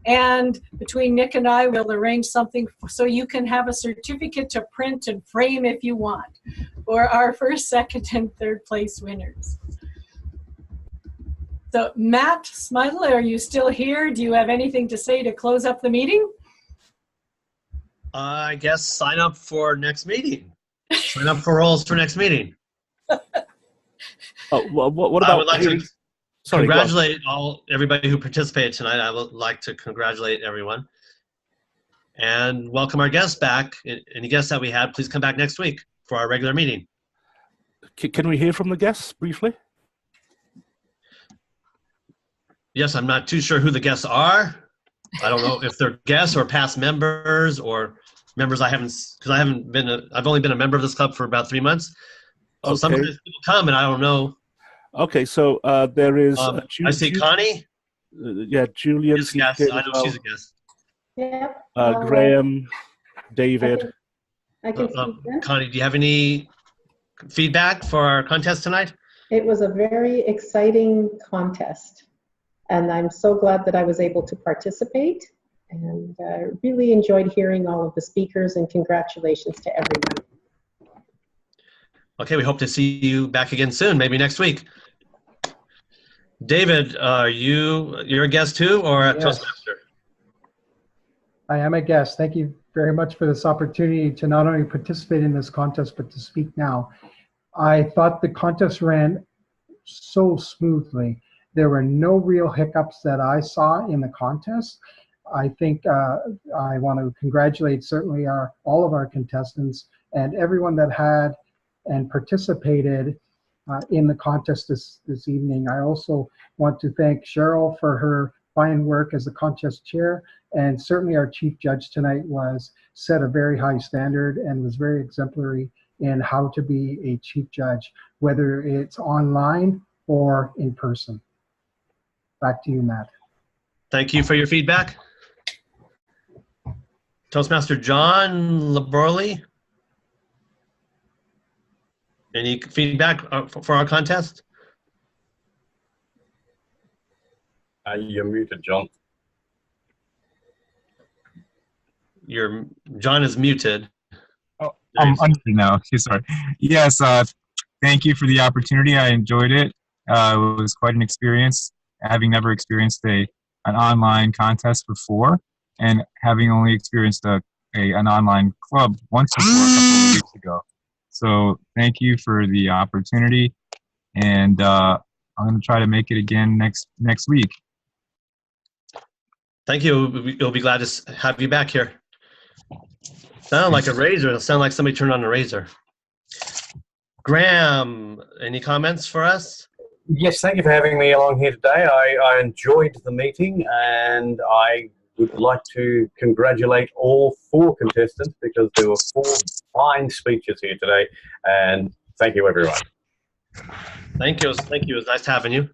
And between Nick and I, we'll arrange something so you can have a certificate to print and frame if you want for our first, second, and third place winners. So Matt Smidle, are you still here? Do you have anything to say to close up the meeting? I guess sign up for next meeting. Sign up for roles for next meeting. Oh, well, what about? I would like to Sorry, congratulate everybody who participated tonight. I would like to congratulate everyone and welcome our guests back. Any guests that we had, please come back next week for our regular meeting. Can we hear from the guests briefly? Yes, I'm not too sure who the guests are. I don't know if they're guests or past members or members I haven't, because I've only been a member of this club for about 3 months. So sometimes people come and I don't know. Okay, so there is. I see Connie. Yeah, Julian's yes, here I know as she's a guest. Yep. Graham, David. I can speak then. Connie, do you have any feedback for our contest tonight? It was a very exciting contest, and I'm so glad that I was able to participate, and really enjoyed hearing all of the speakers, and congratulations to everyone. Okay, we hope to see you back again soon, maybe next week. David, you're a guest too, or a Toastmaster? I am a guest. Thank you very much for this opportunity to not only participate in this contest, but to speak now. I thought the contest ran so smoothly. There were no real hiccups that I saw in the contest. I think I want to congratulate certainly all of our contestants and everyone that had and participated in the contest this evening. I also want to thank Cheryl for her fine work as the contest chair, and certainly our chief judge tonight set a very high standard and was very exemplary in how to be a chief judge, whether it's online or in person. Back to you, Matt. Thank you for your feedback. Toastmaster John Laborley, any feedback for our contest? You're muted, John. John is muted. Oh, I'm muted now. Okay, sorry. Yes, thank you for the opportunity. I enjoyed it. It was quite an experience, having never experienced an online contest before, and having only experienced an online club once before a couple of weeks ago. So thank you for the opportunity, and I'm going to try to make it again next week. Thank you. We'll be glad to have you back here. Sound like a razor. It'll sound like somebody turned on a razor. Graham, any comments for us? Yes, thank you for having me along here today. I enjoyed the meeting, and I would like to congratulate all 4 contestants because there were 4 fine speeches here today, and thank you, everyone. Thank you. Thank you. It was nice having you.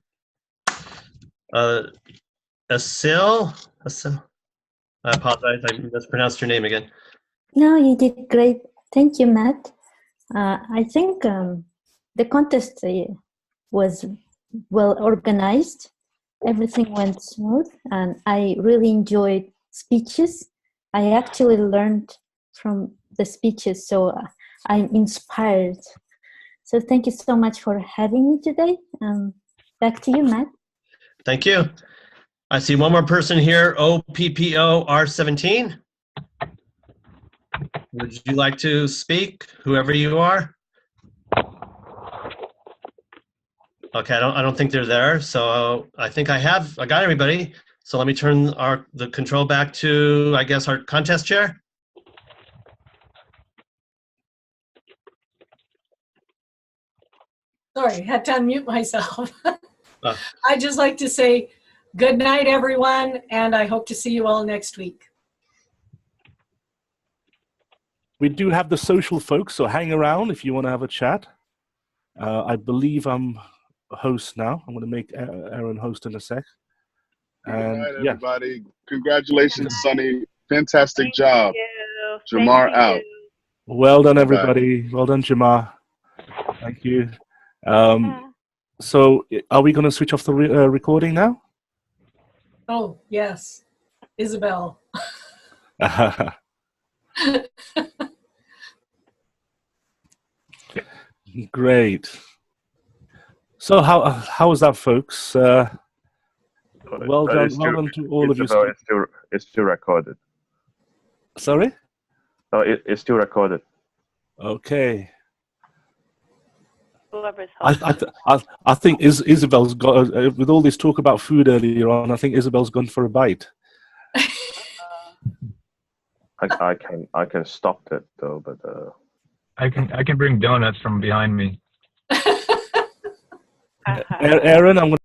Asil, I apologize. I mispronounced your name again. No, you did great. Thank you, Matt. I think the contest was well organized, everything went smooth, and I really enjoyed speeches. I actually learned from the speeches, so I'm inspired. So thank you so much for having me today. Back to you, Matt. Thank you. I see one more person here, OPPOR17. Would you like to speak, whoever you are? Okay, I don't think they're there, so I think I got everybody. So let me turn the control back to, I guess, our contest chair. Sorry, had to unmute myself. I'd just like to say good night, everyone, and I hope to see you all next week. We do have the social folks, so hang around if you want to have a chat. I believe I'm a host now. I'm going to make Aaron host in a sec. Good And night, yeah, everybody. Congratulations, Sonny. Fantastic job. JaMarr out. well done, Bye-bye. everybody. Well done, JaMarr. Thank you. So are we going to switch off the recording now? Oh, yes. Isabel. Great. So how was that, folks? Well done to all of you. Isabel, it's still recorded. Sorry? Oh, it's still recorded. Okay. Whoever's I think Isabel's got, with all this talk about food earlier on, I think Isabel's gone for a bite. I can stop that though, but I can bring donuts from behind me. Aaron, I'm going